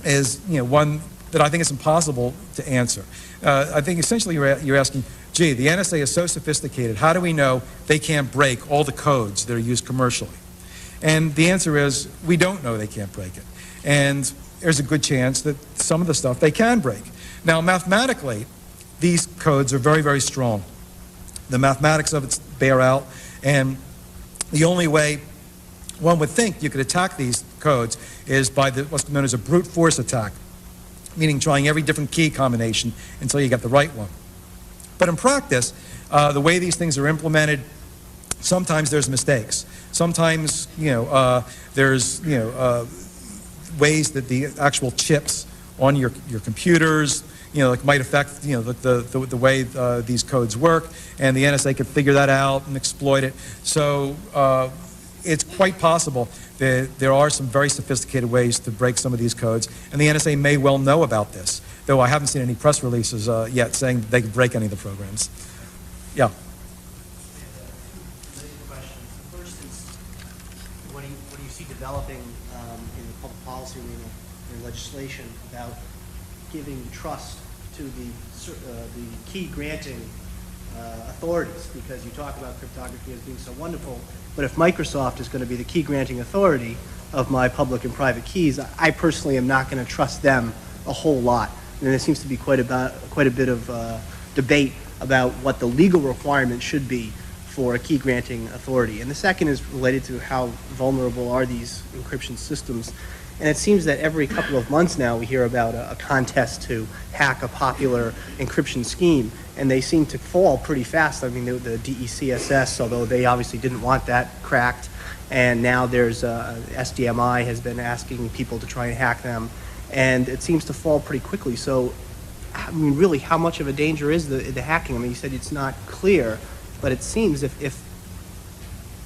is one that I think is impossible to answer. I think essentially you're asking, gee, the NSA is so sophisticated, how do we know they can't break all the codes that are used commercially? And the answer is, we don't know they can't break it. And there's a good chance that some of the stuff they can break. Now, mathematically, these codes are very, very strong. The mathematics of it bear out, and the only way one would think you could attack these codes is by what's known as a brute force attack. meaning trying every different key combination until you get the right one. But in practice, the way these things are implemented, sometimes there's mistakes. Sometimes, there's, ways that the actual chips on your computers, like might affect, the way these codes work, and the NSA could figure that out and exploit it. So it's quite possible that there are some very sophisticated ways to break some of these codes, and the NSA may well know about this, though I haven't seen any press releases yet saying that they could break any of the programs. Yeah. Questions. The first is, what do you see developing in the public policy arena in legislation about giving trust to the key granting authorities? Because you talk about cryptography as being so wonderful, but if Microsoft is going to be the key granting authority of my public and private keys, I personally am not going to trust them a whole lot. And there seems to be quite a bit of debate about what the legal requirement should be for a key granting authority. And the second is related to how vulnerable are these encryption systems. And it seems that every couple of months now we hear about a contest to hack a popular encryption scheme, and they seem to fall pretty fast. I mean, the DECSS, although they obviously didn't want that cracked, and now there's SDMI has been asking people to try and hack them, and it seems to fall pretty quickly. So, I mean, really, how much of a danger is the hacking? I mean, you said it's not clear, but it seems if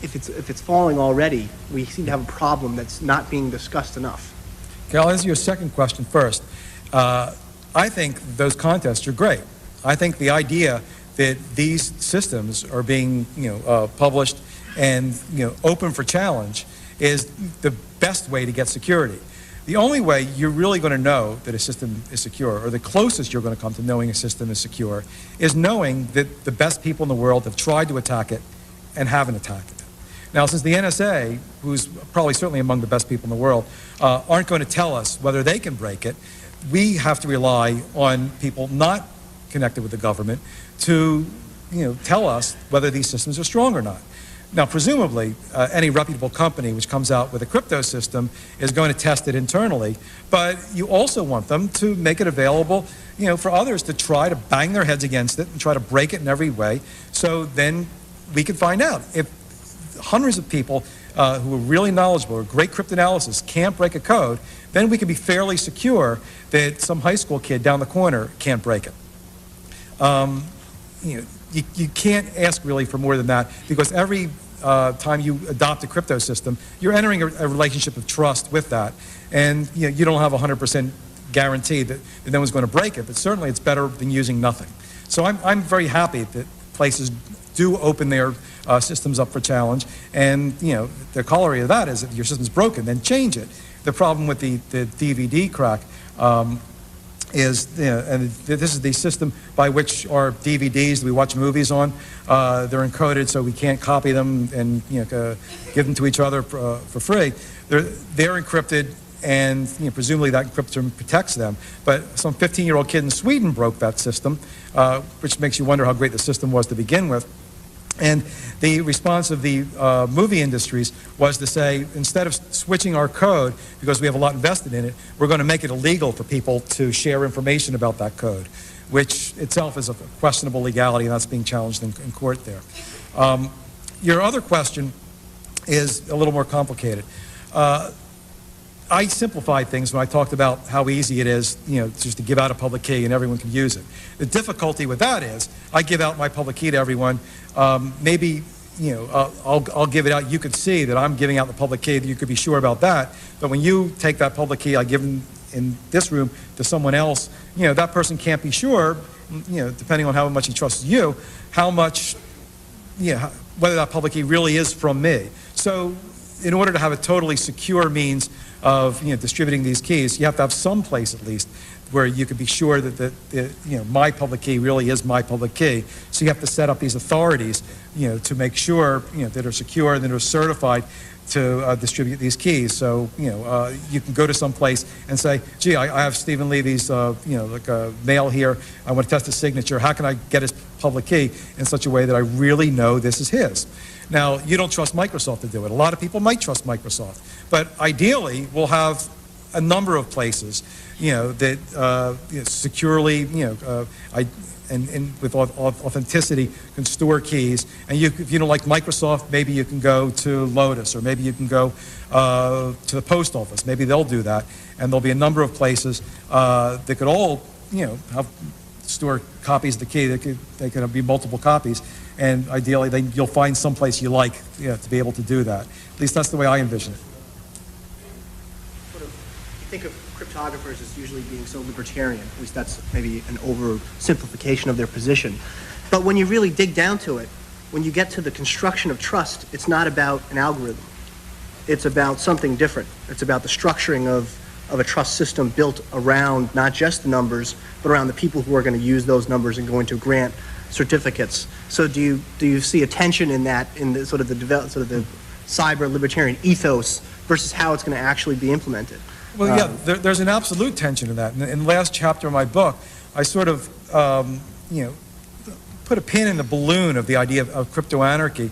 it's falling already, we seem to have a problem that's not being discussed enough. Okay, I'll answer your second question first. I think those contests are great. I think the idea that these systems are being, published and, open for challenge is the best way to get security. The only way you're really going to know that a system is secure, or the closest you're going to come to knowing a system is secure, is knowing that the best people in the world have tried to attack it and haven't attacked it. Now, since the NSA, who's probably certainly among the best people in the world, aren't going to tell us whether they can break it, we have to rely on people not connected with the government to, tell us whether these systems are strong or not. Now, presumably, any reputable company which comes out with a crypto system is going to test it internally, but you also want them to make it available, for others to try to bang their heads against it and try to break it in every way, so then we can find out. If hundreds of people who are really knowledgeable or great cryptanalysis can't break a code, then we can be fairly secure that some high school kid down the corner can't break it. You can't ask really for more than that, because every time you adopt a crypto system, you're entering a relationship of trust with that, and you don't have 100% guarantee that no one's going to break it, but certainly it's better than using nothing. So I'm very happy that places do open their systems up for challenge, and the corollary of that is if your system's broken, then change it. The problem with the DVD crack is, and this is the system by which our DVDs that we watch movies on, they're encoded so we can't copy them and give them to each other for free. They're encrypted, and presumably that encryption protects them. But some 15-year-old kid in Sweden broke that system, which makes you wonder how great the system was to begin with. And the response of the movie industries was to say, instead of switching our code, because we have a lot invested in it, we're going to make it illegal for people to share information about that code, which itself is a questionable legality, and that's being challenged in court there. Your other question is a little more complicated. I simplified things when I talked about how easy it is, just to give out a public key and everyone can use it. The difficulty with that is, I give out my public key to everyone. Maybe, I'll give it out. You could see that I'm giving out the public key. You could be sure about that. But when you take that public key, I give them in this room to someone else. That person can't be sure, depending on how much he trusts you, how much, whether that public key really is from me. So, in order to have a totally secure means of distributing these keys, you have to have some place at least where you could be sure that my public key really is my public key. So you have to set up these authorities, to make sure that are secure and that are certified to distribute these keys. So you can go to some place and say, gee, I have Stephen Levy's like a mail here. I want to test his signature. How can I get his public key in such a way that I really know this is his? Now, you don't trust Microsoft to do it. A lot of people might trust Microsoft. But ideally, we'll have a number of places, that securely, and with authenticity can store keys. And if you don't like Microsoft, maybe you can go to Lotus, or maybe you can go to the post office. Maybe they'll do that. And there'll be a number of places that could all, store copies of the key. They could be multiple copies. And ideally, you'll find someplace you like to be able to do that. At least that's the way I envision it. You think of cryptographers as usually being so libertarian. At least that's maybe an oversimplification of their position. But when you really dig down to it, when you get to the construction of trust, it's not about an algorithm. It's about something different. It's about the structuring of a trust system built around not just the numbers, but around the people who are going to use those numbers and going to grant certificates. So do you see a tension in that, in the sort of the cyber libertarian ethos versus how it's going to actually be implemented? Well, yeah, there's an absolute tension in that. In the last chapter of my book, I sort of, put a pin in the balloon of the idea of crypto anarchy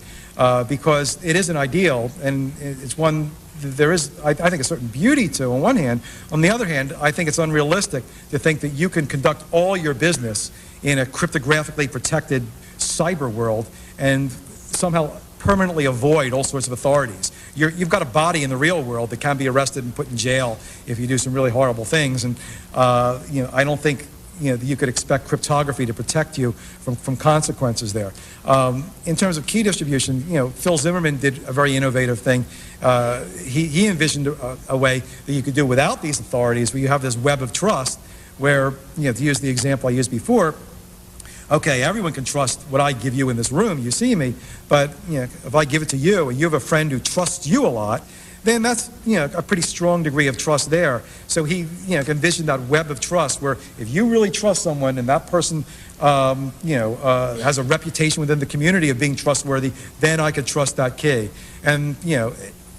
because it is an ideal, and it's one there is, I think, a certain beauty to on one hand. On the other hand, I think it's unrealistic to think that you can conduct all your business in a cryptographically protected cyber world and somehow permanently avoid all sorts of authorities. You've got a body in the real world that can be arrested and put in jail if you do some really horrible things. And I don't think that you could expect cryptography to protect you from consequences there. In terms of key distribution, Phil Zimmerman did a very innovative thing. He envisioned a way that you could do without these authorities, where you have this web of trust, where, to use the example I used before, okay, everyone can trust what I give you in this room, you see me, but if I give it to you and you have a friend who trusts you a lot, then that's a pretty strong degree of trust there. So he envisioned that web of trust where if you really trust someone and that person has a reputation within the community of being trustworthy, then I could trust that key. And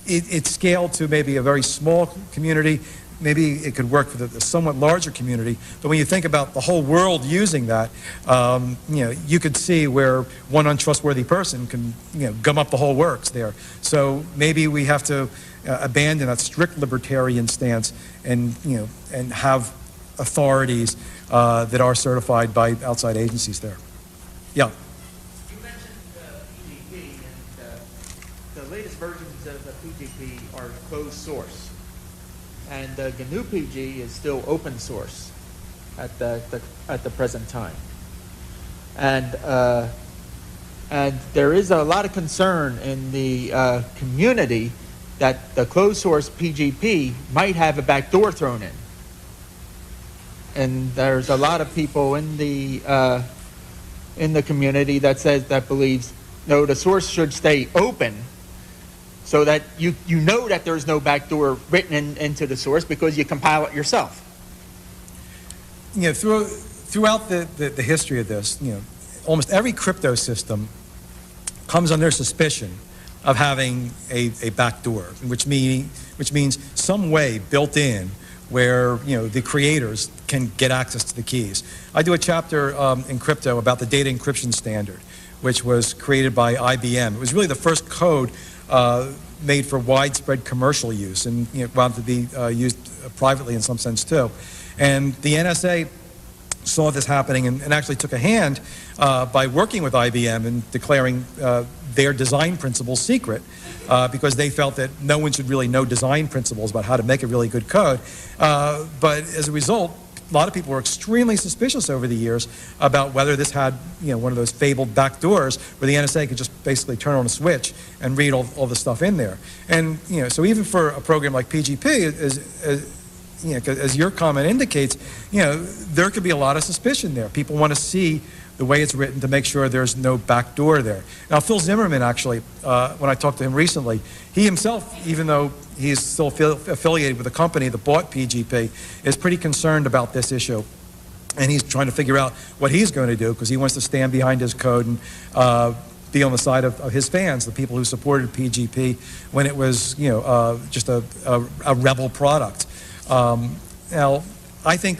it scaled to maybe a very small community. Maybe it could work for the somewhat larger community, but when you think about the whole world using that, you could see where one untrustworthy person can, gum up the whole works there. So maybe we have to abandon that strict libertarian stance and, and have authorities that are certified by outside agencies there. Yeah. You mentioned PGP, and the latest versions of the PGP are closed source. And the GNU PG is still open source at the present time, and there is a lot of concern in the community that the closed source PGP might have a backdoor thrown in, and there's a lot of people in the community that believes no, the source should stay open, so that you know that there's no backdoor written into the source because you compile it yourself. Throughout the history of this, almost every crypto system comes under suspicion of having a backdoor, which means some way built in where the creators can get access to the keys. I do a chapter in crypto about the data encryption standard, which was created by IBM. It was really the first code made for widespread commercial use, and wanted to be used privately in some sense too. And the NSA saw this happening and actually took a hand by working with IBM and declaring their design principles secret because they felt that no one should really know design principles about how to make a really good code. But as a result, a lot of people were extremely suspicious over the years about whether this had, one of those fabled backdoors where the NSA could just basically turn on a switch and read all the stuff in there. And, so even for a program like PGP, as your comment indicates, there could be a lot of suspicion there. People want to see the way it's written to make sure there's no backdoor there. Now, Phil Zimmerman, actually, when I talked to him recently, he himself, even though he's still affiliated with a company that bought PGP, is pretty concerned about this issue. And he's trying to figure out what he's going to do because he wants to stand behind his code and be on the side of his fans, the people who supported PGP when it was, just a rebel product. Now, I think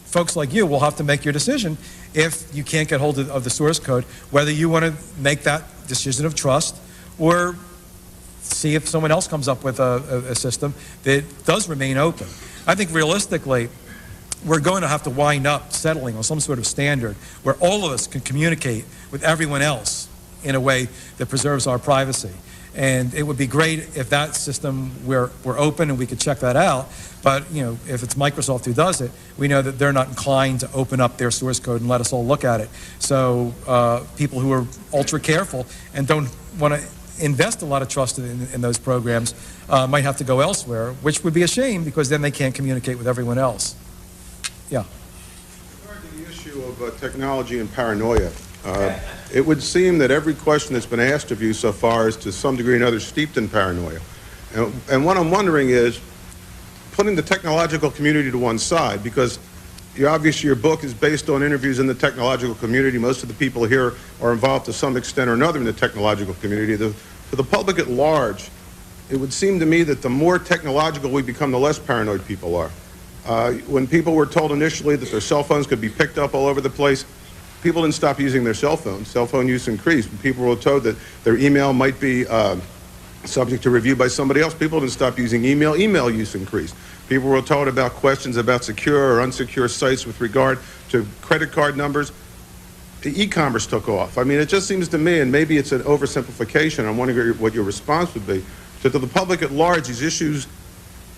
folks like you will have to make your decision if you can't get hold of the source code, whether you want to make that decision of trust or see if someone else comes up with a system that does remain open. I think realistically, we're going to have to wind up settling on some sort of standard where all of us can communicate with everyone else in a way that preserves our privacy. And it would be great if that system were open and we could check that out. But, you know, if it's Microsoft who does it, we know that they're not inclined to open up their source code and let us all look at it. So people who are ultra careful and don't want to invest a lot of trust in those programs might have to go elsewhere, which would be a shame because then they can't communicate with everyone else. Yeah. Regarding the issue of technology and paranoia, it would seem that every question that's been asked of you so far is to some degree or another steeped in paranoia. And what I'm wondering is, putting the technological community to one side, because obviously your book is based on interviews in the technological community. Most of the people here are involved to some extent or another in the technological community. For the public at large, it would seem to me that the more technological we become, the less paranoid people are. When people were told initially that their cell phones could be picked up all over the place, people didn't stop using their cell phones. Cell phone use increased. When people were told that their email might be subject to review by somebody else, people didn't stop using email. Email use increased. People were told about questions about secure or unsecure sites with regard to credit card numbers. The e-commerce took off. I mean, it just seems to me, and maybe it's an oversimplification, I'm wondering what your response would be, that to the public at large, these issues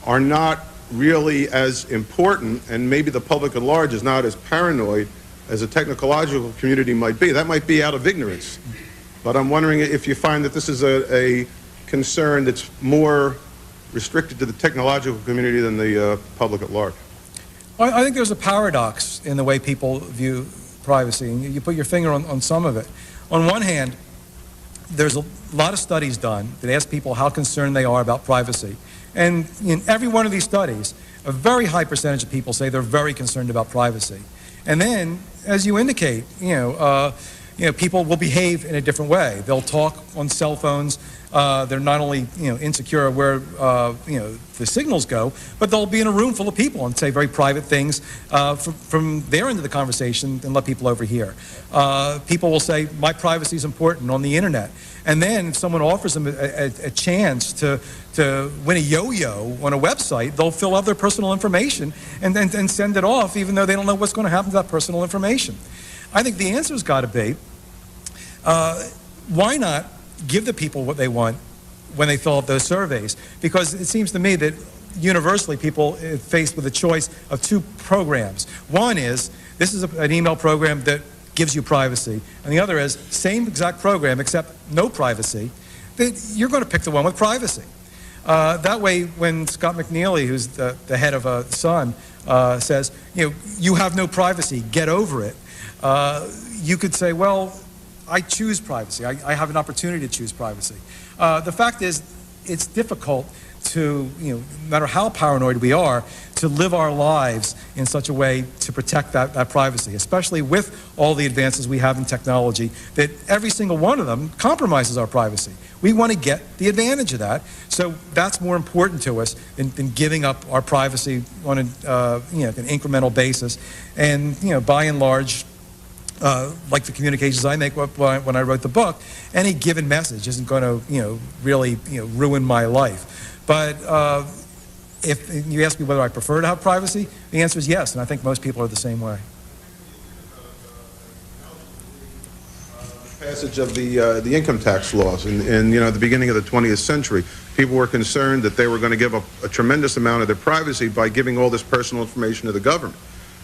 are not really as important, and maybe the public at large is not as paranoid as a technological community might be. That might be out of ignorance. But I'm wondering if you find that this is a concern that's more restricted to the technological community than the public at large. Well, I think there's a paradox in the way people view privacy, and you put your finger on some of it. On one hand, there's a lot of studies done that ask people how concerned they are about privacy. And in every one of these studies, a very high percentage of people say they're very concerned about privacy. And then, as you indicate, people will behave in a different way. They'll talk on cell phones. They're not only insecure where the signals go, but they'll be in a room full of people and say very private things from their end of the conversation and let people overhear. People will say my privacy is important on the internet, and then if someone offers them a chance to win a yo-yo on a website, they'll fill out their personal information and send it off, even though they don't know what's going to happen to that personal information. I think the answer's got to be, why not give the people what they want when they fill out those surveys? Because it seems to me that universally people are faced with a choice of two programs. One is, this is an email program that gives you privacy, and the other is, same exact program except no privacy. You're going to pick the one with privacy. That way, when Scott McNeely, who's the head of Sun, says, you have no privacy, get over it, you could say, well, I choose privacy. I have an opportunity to choose privacy. The fact is, it's difficult to, no matter how paranoid we are, to live our lives in such a way to protect that privacy, especially with all the advances we have in technology, that every single one of them compromises our privacy. We want to get the advantage of that, so that's more important to us than giving up our privacy on an incremental basis. And, by and large, like the communications I make when I wrote the book, any given message isn't going to, really, ruin my life. But if you ask me whether I prefer to have privacy, the answer is yes, and I think most people are the same way. Passage of the income tax laws in the beginning of the 20th century, people were concerned that they were going to give up a tremendous amount of their privacy by giving all this personal information to the government.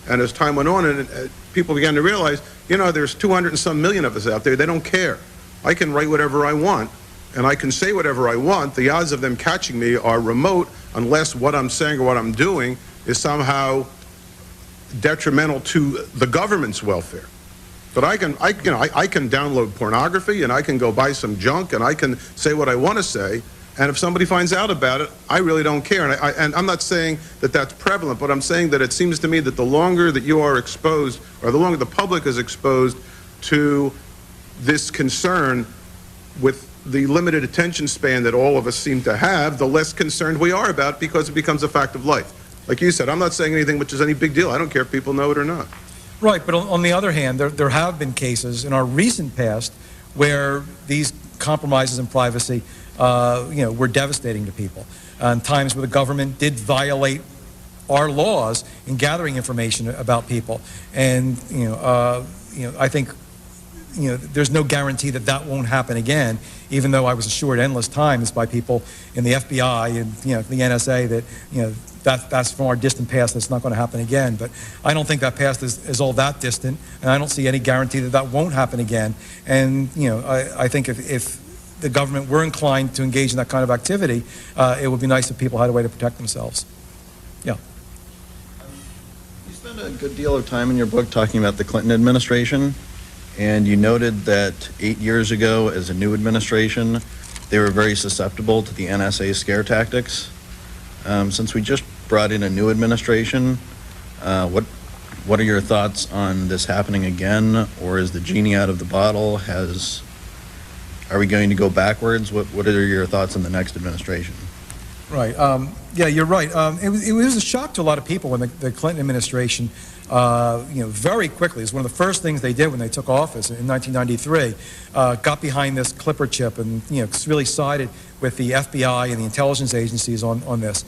And as time went on, and people began to realize, there's 200 and some million of us out there. They don't care. I can write whatever I want, and I can say whatever I want. The odds of them catching me are remote, unless what I'm saying or what I'm doing is somehow detrimental to the government's welfare. But I can download pornography, and I can go buy some junk, and I can say what I want to say. And if somebody finds out about it, I really don't care. And I'm not saying that that's prevalent, but I'm saying that it seems to me that the longer that you are exposed, or the longer the public is exposed to this concern with the limited attention span that all of us seem to have, the less concerned we are about it, because it becomes a fact of life. Like you said, I'm not saying anything which is any big deal. I don't care if people know it or not. Right, but on the other hand, there have been cases in our recent past where these compromises in privacy were devastating to people. Times where the government did violate our laws in gathering information about people, and I think there's no guarantee that that won't happen again, even though I was assured endless times by people in the FBI and the NSA that that's from our distant past, that's not going to happen again. But I don't think that past is all that distant, and I don't see any guarantee that that won't happen again. And I think if the government were inclined to engage in that kind of activity, it would be nice if people had a way to protect themselves. Yeah. You spend a good deal of time in your book talking about the Clinton administration, and you noted that 8 years ago, as a new administration, they were very susceptible to the NSA scare tactics. Since we just brought in a new administration, what are your thoughts on this happening again, or is the genie out of the bottle? Are we going to go backwards? What are your thoughts on the next administration? Right. Yeah, you're right. It was a shock to a lot of people when the Clinton administration, very quickly, it was one of the first things they did when they took office in 1993, got behind this Clipper chip and really sided with the FBI and the intelligence agencies on this.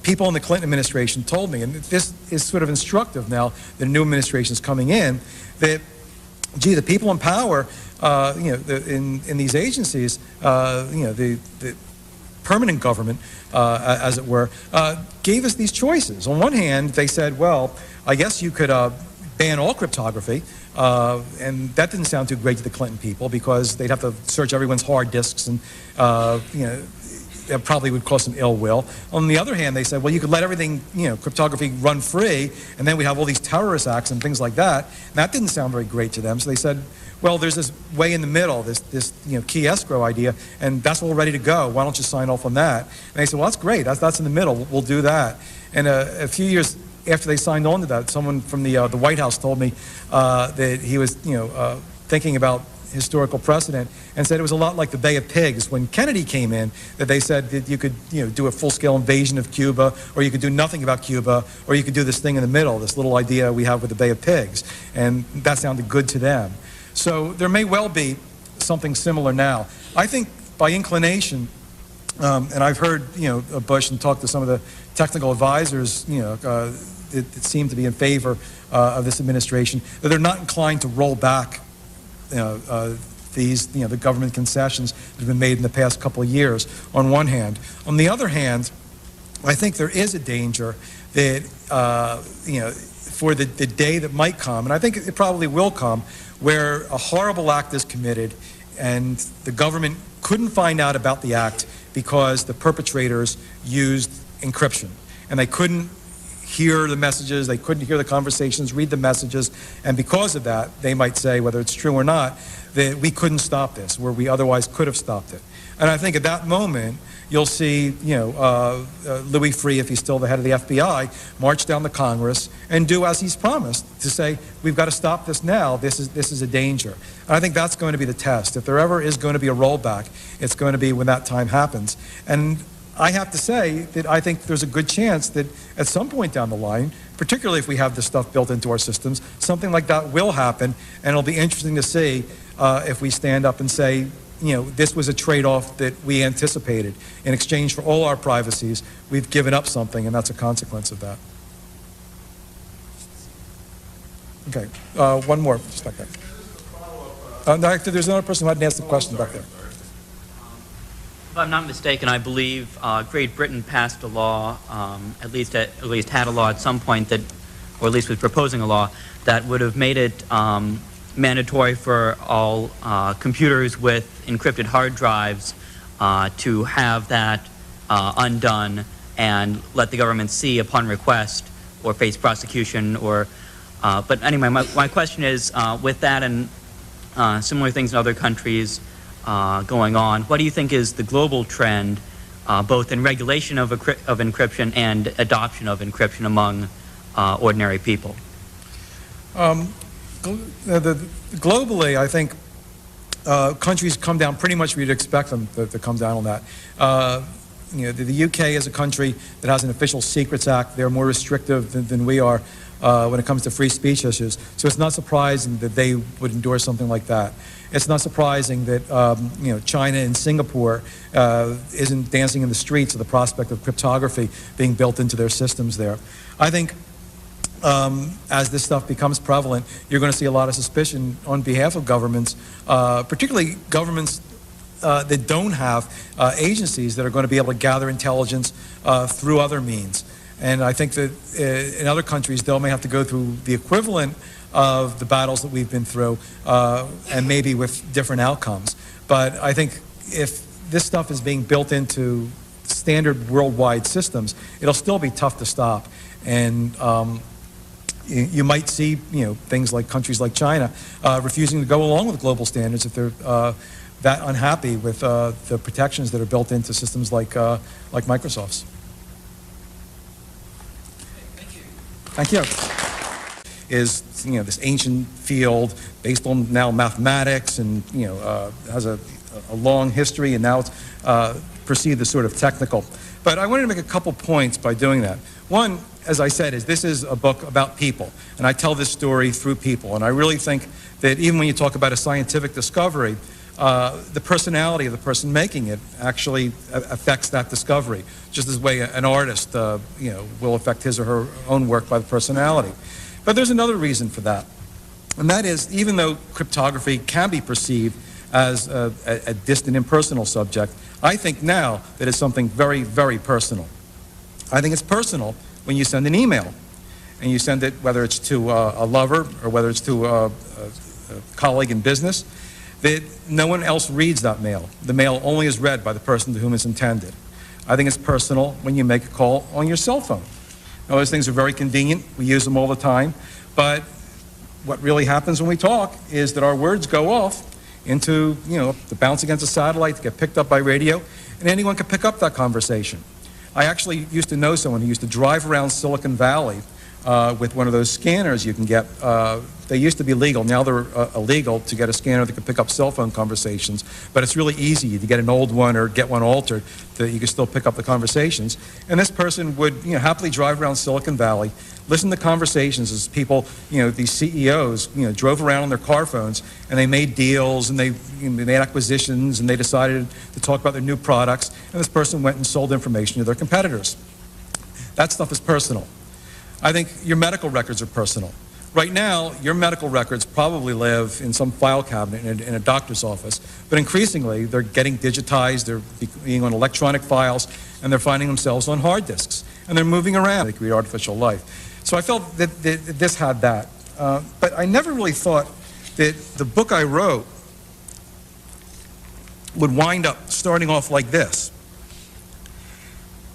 People in the Clinton administration told me, and this is sort of instructive now, the new administration is coming in, that, gee, the people in power, in these agencies, the permanent government, as it were, gave us these choices. On one hand, they said, well, I guess you could ban all cryptography, and that didn't sound too great to the Clinton people because they'd have to search everyone's hard disks, and that probably would cause some ill will. On the other hand, they said, well, you could let everything, cryptography run free, and then we have all these terrorist acts and things like that. And that didn't sound very great to them. So they said, well, there's this way in the middle, this key escrow idea, and that's all ready to go. Why don't you sign off on that? And they said, well, that's great. That's in the middle. We'll do that. And a few years after they signed on to that, someone from the White House told me that he was, thinking about historical precedent and said it was a lot like the Bay of Pigs when Kennedy came in, that they said that you could do a full-scale invasion of Cuba, or you could do nothing about Cuba, or you could do this thing in the middle, this little idea we have with the Bay of Pigs, and that sounded good to them. So there may well be something similar now. I think by inclination, and I've heard Bush and talked to some of the technical advisors that seem to be in favor of this administration, that they're not inclined to roll back the government concessions that have been made in the past couple of years, on one hand. On the other hand, I think there is a danger that, for the day that might come, and I think it probably will come, where a horrible act is committed and the government couldn't find out about the act because the perpetrators used encryption, and they couldn't hear the messages, they couldn't hear the conversations, read the messages, and because of that, they might say, whether it's true or not, that we couldn't stop this, where we otherwise could have stopped it. And I think at that moment, you'll see, Louis Freeh, if he's still the head of the FBI, march down to Congress and do as he's promised, to say, we've got to stop this now, this is a danger. And I think that's going to be the test. If there ever is going to be a rollback, it's going to be when that time happens. And I have to say that I think there's a good chance that at some point down the line, particularly if we have this stuff built into our systems, something like that will happen, and it'll be interesting to see if we stand up and say, this was a trade-off that we anticipated. In exchange for all our privacies, we've given up something, and that's a consequence of that. Okay, one more, just back there. No, there's another person who hadn't asked the question back there. If I'm not mistaken, I believe Great Britain passed a law, at least had a law at some point that, or at least was proposing a law that would have made it mandatory for all computers with encrypted hard drives to have that undone and let the government see upon request or face prosecution. Or, but anyway, my question is, with that and similar things in other countries going on, what do you think is the global trend, both in regulation of encryption and adoption of encryption among ordinary people? Globally, I think countries come down pretty much where you'd expect them to come down on that. The UK is a country that has an official secrets act. They're more restrictive than we are when it comes to free speech issues. So it's not surprising that they would endorse something like that. It's not surprising that China and Singapore isn't dancing in the streets at the prospect of cryptography being built into their systems there. I think as this stuff becomes prevalent, you're going to see a lot of suspicion on behalf of governments, particularly governments that don't have agencies that are going to be able to gather intelligence through other means. And I think that in other countries, they may have to go through the equivalent of the battles that we've been through, and maybe with different outcomes. But I think if this stuff is being built into standard worldwide systems, it'll still be tough to stop. And you might see, things like countries like China refusing to go along with global standards if they're that unhappy with the protections that are built into systems like Microsoft's. Thank you. Is this ancient field based on now mathematics and has a long history, and now it's perceived as sort of technical. But I wanted to make a couple points by doing that. One, as I said, is this is a book about people, and I tell this story through people. And I really think that even when you talk about a scientific discovery, the personality of the person making it actually affects that discovery, just as way an artist will affect his or her own work by the personality. But there's another reason for that, and that is, even though cryptography can be perceived as a distant, impersonal subject, I think now that it's something very, very personal. I think it's personal when you send an email, and you send it, whether it's to a lover or whether it's to a colleague in business, that no one else reads that mail. The mail only is read by the person to whom it's intended. I think it's personal when you make a call on your cell phone. Now, those things are very convenient. We use them all the time. But what really happens when we talk is that our words go off into, to bounce against a satellite, to get picked up by radio, and anyone can pick up that conversation. I actually used to know someone who used to drive around Silicon Valley with one of those scanners you can get. They used to be legal. Now they're illegal to get a scanner that can pick up cell phone conversations. But it's really easy to get an old one or get one altered that you can still pick up the conversations. And this person would happily drive around Silicon Valley, listen to conversations as people, these CEOs, drove around on their car phones, and they made deals, and they made acquisitions, and they decided to talk about their new products. And this person went and sold information to their competitors. That stuff is personal. I think your medical records are personal. Right now, your medical records probably live in some file cabinet in a doctor's office, but increasingly they're getting digitized, they're being on electronic files, and they're finding themselves on hard disks, and they're moving around. They create artificial life. So I felt that this had that. But I never really thought that the book I wrote would wind up starting off like this.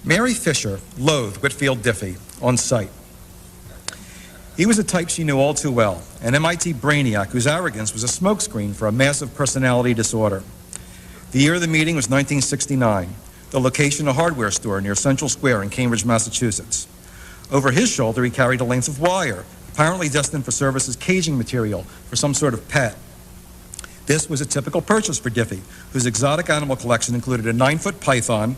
Mary Fisher loathed Whitfield Diffie on sight. He was a type she knew all too well, an MIT brainiac whose arrogance was a smokescreen for a massive personality disorder. The year of the meeting was 1969, the location a hardware store near Central Square in Cambridge, Massachusetts. Over his shoulder he carried a length of wire, apparently destined for service as caging material for some sort of pet. This was a typical purchase for Diffie, whose exotic animal collection included a 9-foot python,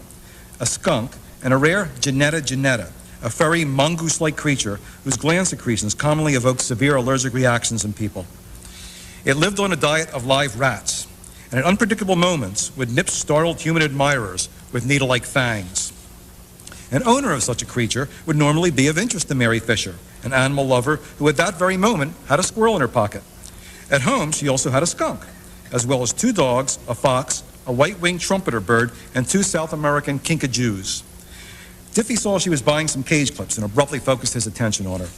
a skunk, and a rare Genetta, a furry mongoose-like creature whose gland secretions commonly evoke severe allergic reactions in people. It lived on a diet of live rats, and at unpredictable moments would nip startled human admirers with needle-like fangs. An owner of such a creature would normally be of interest to Mary Fisher, an animal lover who at that very moment had a squirrel in her pocket. At home, she also had a skunk, as well as 2 dogs, a fox, a white-winged trumpeter bird, and 2 South American kinkajous. Diffie saw she was buying some cage clips and abruptly focused his attention on her.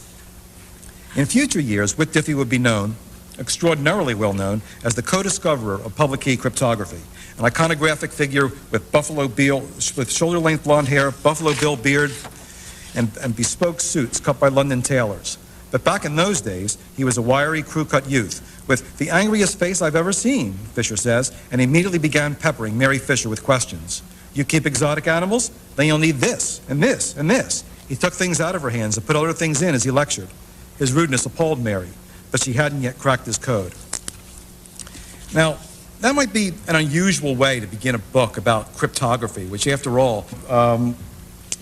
In future years, Whit Diffie would be known, extraordinarily well known, as the co-discoverer of public key cryptography, an iconographic figure with shoulder-length blonde hair, Buffalo Bill beard, and bespoke suits cut by London tailors. But back in those days, he was a wiry, crew-cut youth with the angriest face I've ever seen, Fisher says, and immediately began peppering Mary Fisher with questions. You keep exotic animals? Then you'll need this, and this, and this. He took things out of her hands and put other things in as he lectured. His rudeness appalled Mary, but she hadn't yet cracked his code. Now, that might be an unusual way to begin a book about cryptography, which after all,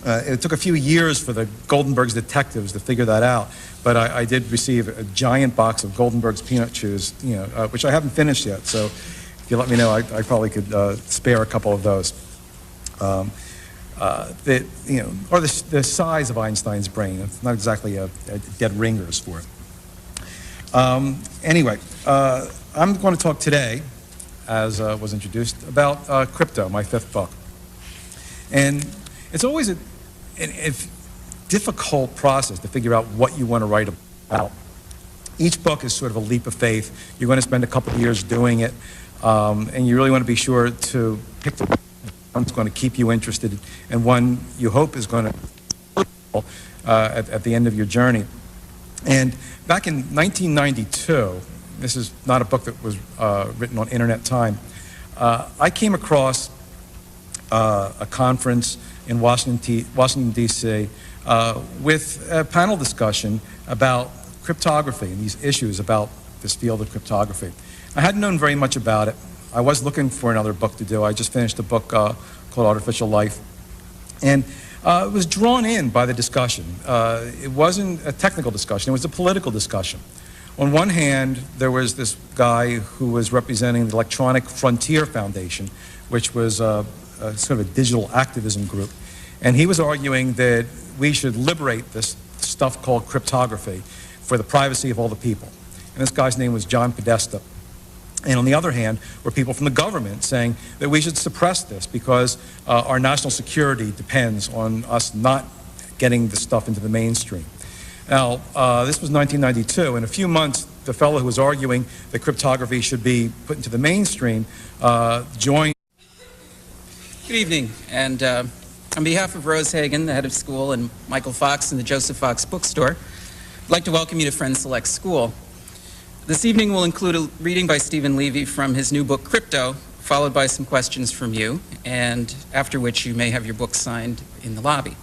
It took a few years for the Goldenberg's detectives to figure that out, but I did receive a giant box of Goldenberg's peanut chews, which I haven't finished yet. So if you let me know, I probably could spare a couple of those. Or the size of Einstein's brain. It's not exactly a dead ringers for it. Anyway, I'm going to talk today, as was introduced, about crypto, my fifth book. And it's always a difficult process to figure out what you want to write about. Each book is sort of a leap of faith. You're going to spend a couple of years doing it, and you really want to be sure to pick the one that's going to keep you interested and one you hope is going to at the end of your journey. And back in 1992, this is not a book that was written on internet time, I came across a conference in Washington, D.C., with a panel discussion about cryptography and these issues about this field of cryptography. I hadn't known very much about it. I was looking for another book to do. I just finished a book called Artificial Life. And was drawn in by the discussion. It wasn't a technical discussion, it was a political discussion. On one hand, there was this guy who was representing the Electronic Frontier Foundation, which was sort of a digital activism group. And he was arguing that we should liberate this stuff called cryptography for the privacy of all the people. And this guy's name was John Podesta. And on the other hand, were people from the government saying that we should suppress this because our national security depends on us not getting this stuff into the mainstream. Now, this was 1992. In a few months, the fellow who was arguing that cryptography should be put into the mainstream joined. Good evening, and on behalf of Rose Hagan, the head of school, and Michael Fox and the Joseph Fox Bookstore, I'd like to welcome you to Friends Select School. This evening will include a reading by Stephen Levy from his new book, Crypto, followed by some questions from you, and after which you may have your book signed in the lobby.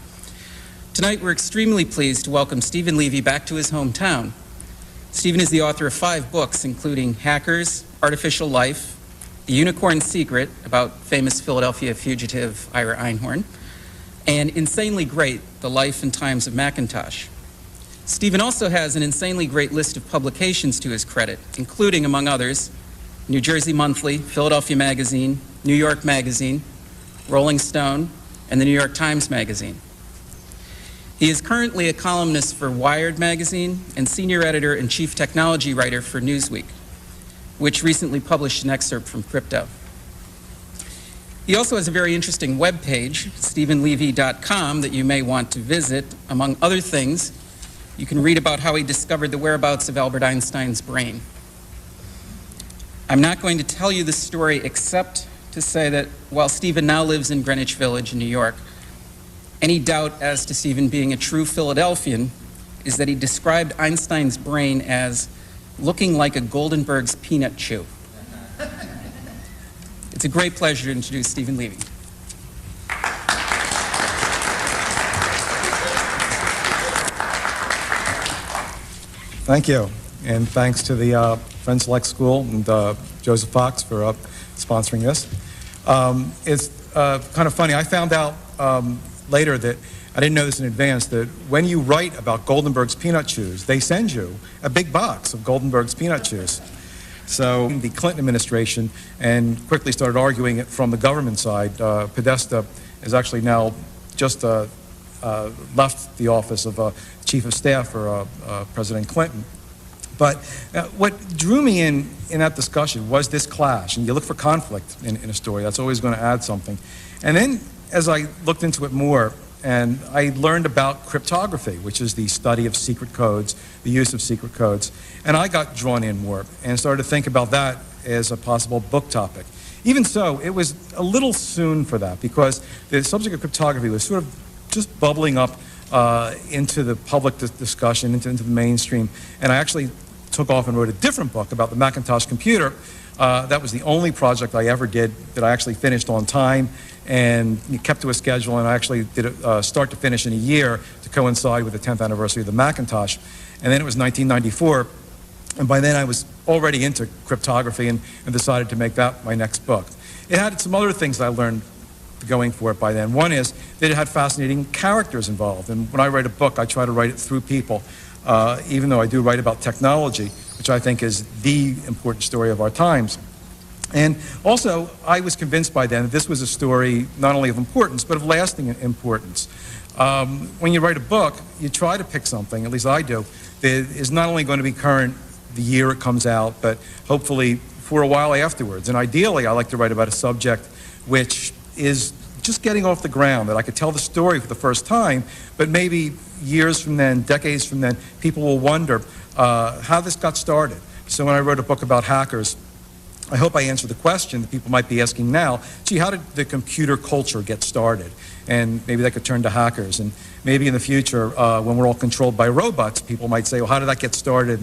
Tonight, we're extremely pleased to welcome Stephen Levy back to his hometown. Stephen is the author of 5 books, including Hackers, Artificial Life, The Unicorn Secret, about famous Philadelphia fugitive Ira Einhorn, and Insanely Great, The Life and Times of Macintosh. Stephen also has an insanely great list of publications to his credit, including, among others, New Jersey Monthly, Philadelphia Magazine, New York Magazine, Rolling Stone, and the New York Times Magazine. He is currently a columnist for Wired Magazine and senior editor and chief technology writer for Newsweek, which recently published an excerpt from Crypto. He also has a very interesting webpage, StephenLevy.com, that you may want to visit. Among other things, you can read about how he discovered the whereabouts of Albert Einstein's brain. I'm not going to tell you the story except to say that while Stephen now lives in Greenwich Village in New York, any doubt as to Stephen being a true Philadelphian is that he described Einstein's brain as looking like a Goldenberg's peanut chew. It's a great pleasure to introduce Stephen Levy. Thank you, and thanks to the Friends Select School and Joseph Fox for sponsoring this. It's kind of funny. I found out later that I didn't know this in advance, that when you write about Goldenberg's peanut chews, they send you a big box of Goldenberg's peanut chews. So the Clinton administration, and quickly started arguing it from the government side. Podesta is actually now just left the office of chief of staff for President Clinton. But what drew me in that discussion was this clash. And you look for conflict in a story. That's always going to add something. And then as I looked into it more, and I learned about cryptography, which is the study of secret codes, the use of secret codes. And I got drawn in more and started to think about that as a possible book topic. Even so, it was a little soon for that because the subject of cryptography was sort of just bubbling up into the public discussion, into the mainstream. And I actually took off and wrote a different book about the Macintosh computer. That was the only project I ever did that I actually finished on time and kept to a schedule, and I actually did it start to finish in a year to coincide with the 10th anniversary of the Macintosh. And then it was 1994, and by then I was already into cryptography and decided to make that my next book. It had some other things that I learned going for it by then. One is that it had fascinating characters involved, and when I write a book, I try to write it through people, even though I do write about technology, which I think is the important story of our times. And also, I was convinced by then that this was a story not only of importance, but of lasting importance. When you write a book, you try to pick something, at least I do, that is not only going to be current the year it comes out, but hopefully for a while afterwards. And ideally, I like to write about a subject which is just getting off the ground, that I could tell the story for the first time, but maybe years from then, decades from then, people will wonder how this got started. So when I wrote a book about hackers, I hope I answered the question that people might be asking now, gee, how did the computer culture get started? And maybe that could turn to hackers. And maybe in the future, when we're all controlled by robots, people might say, well, how did that get started?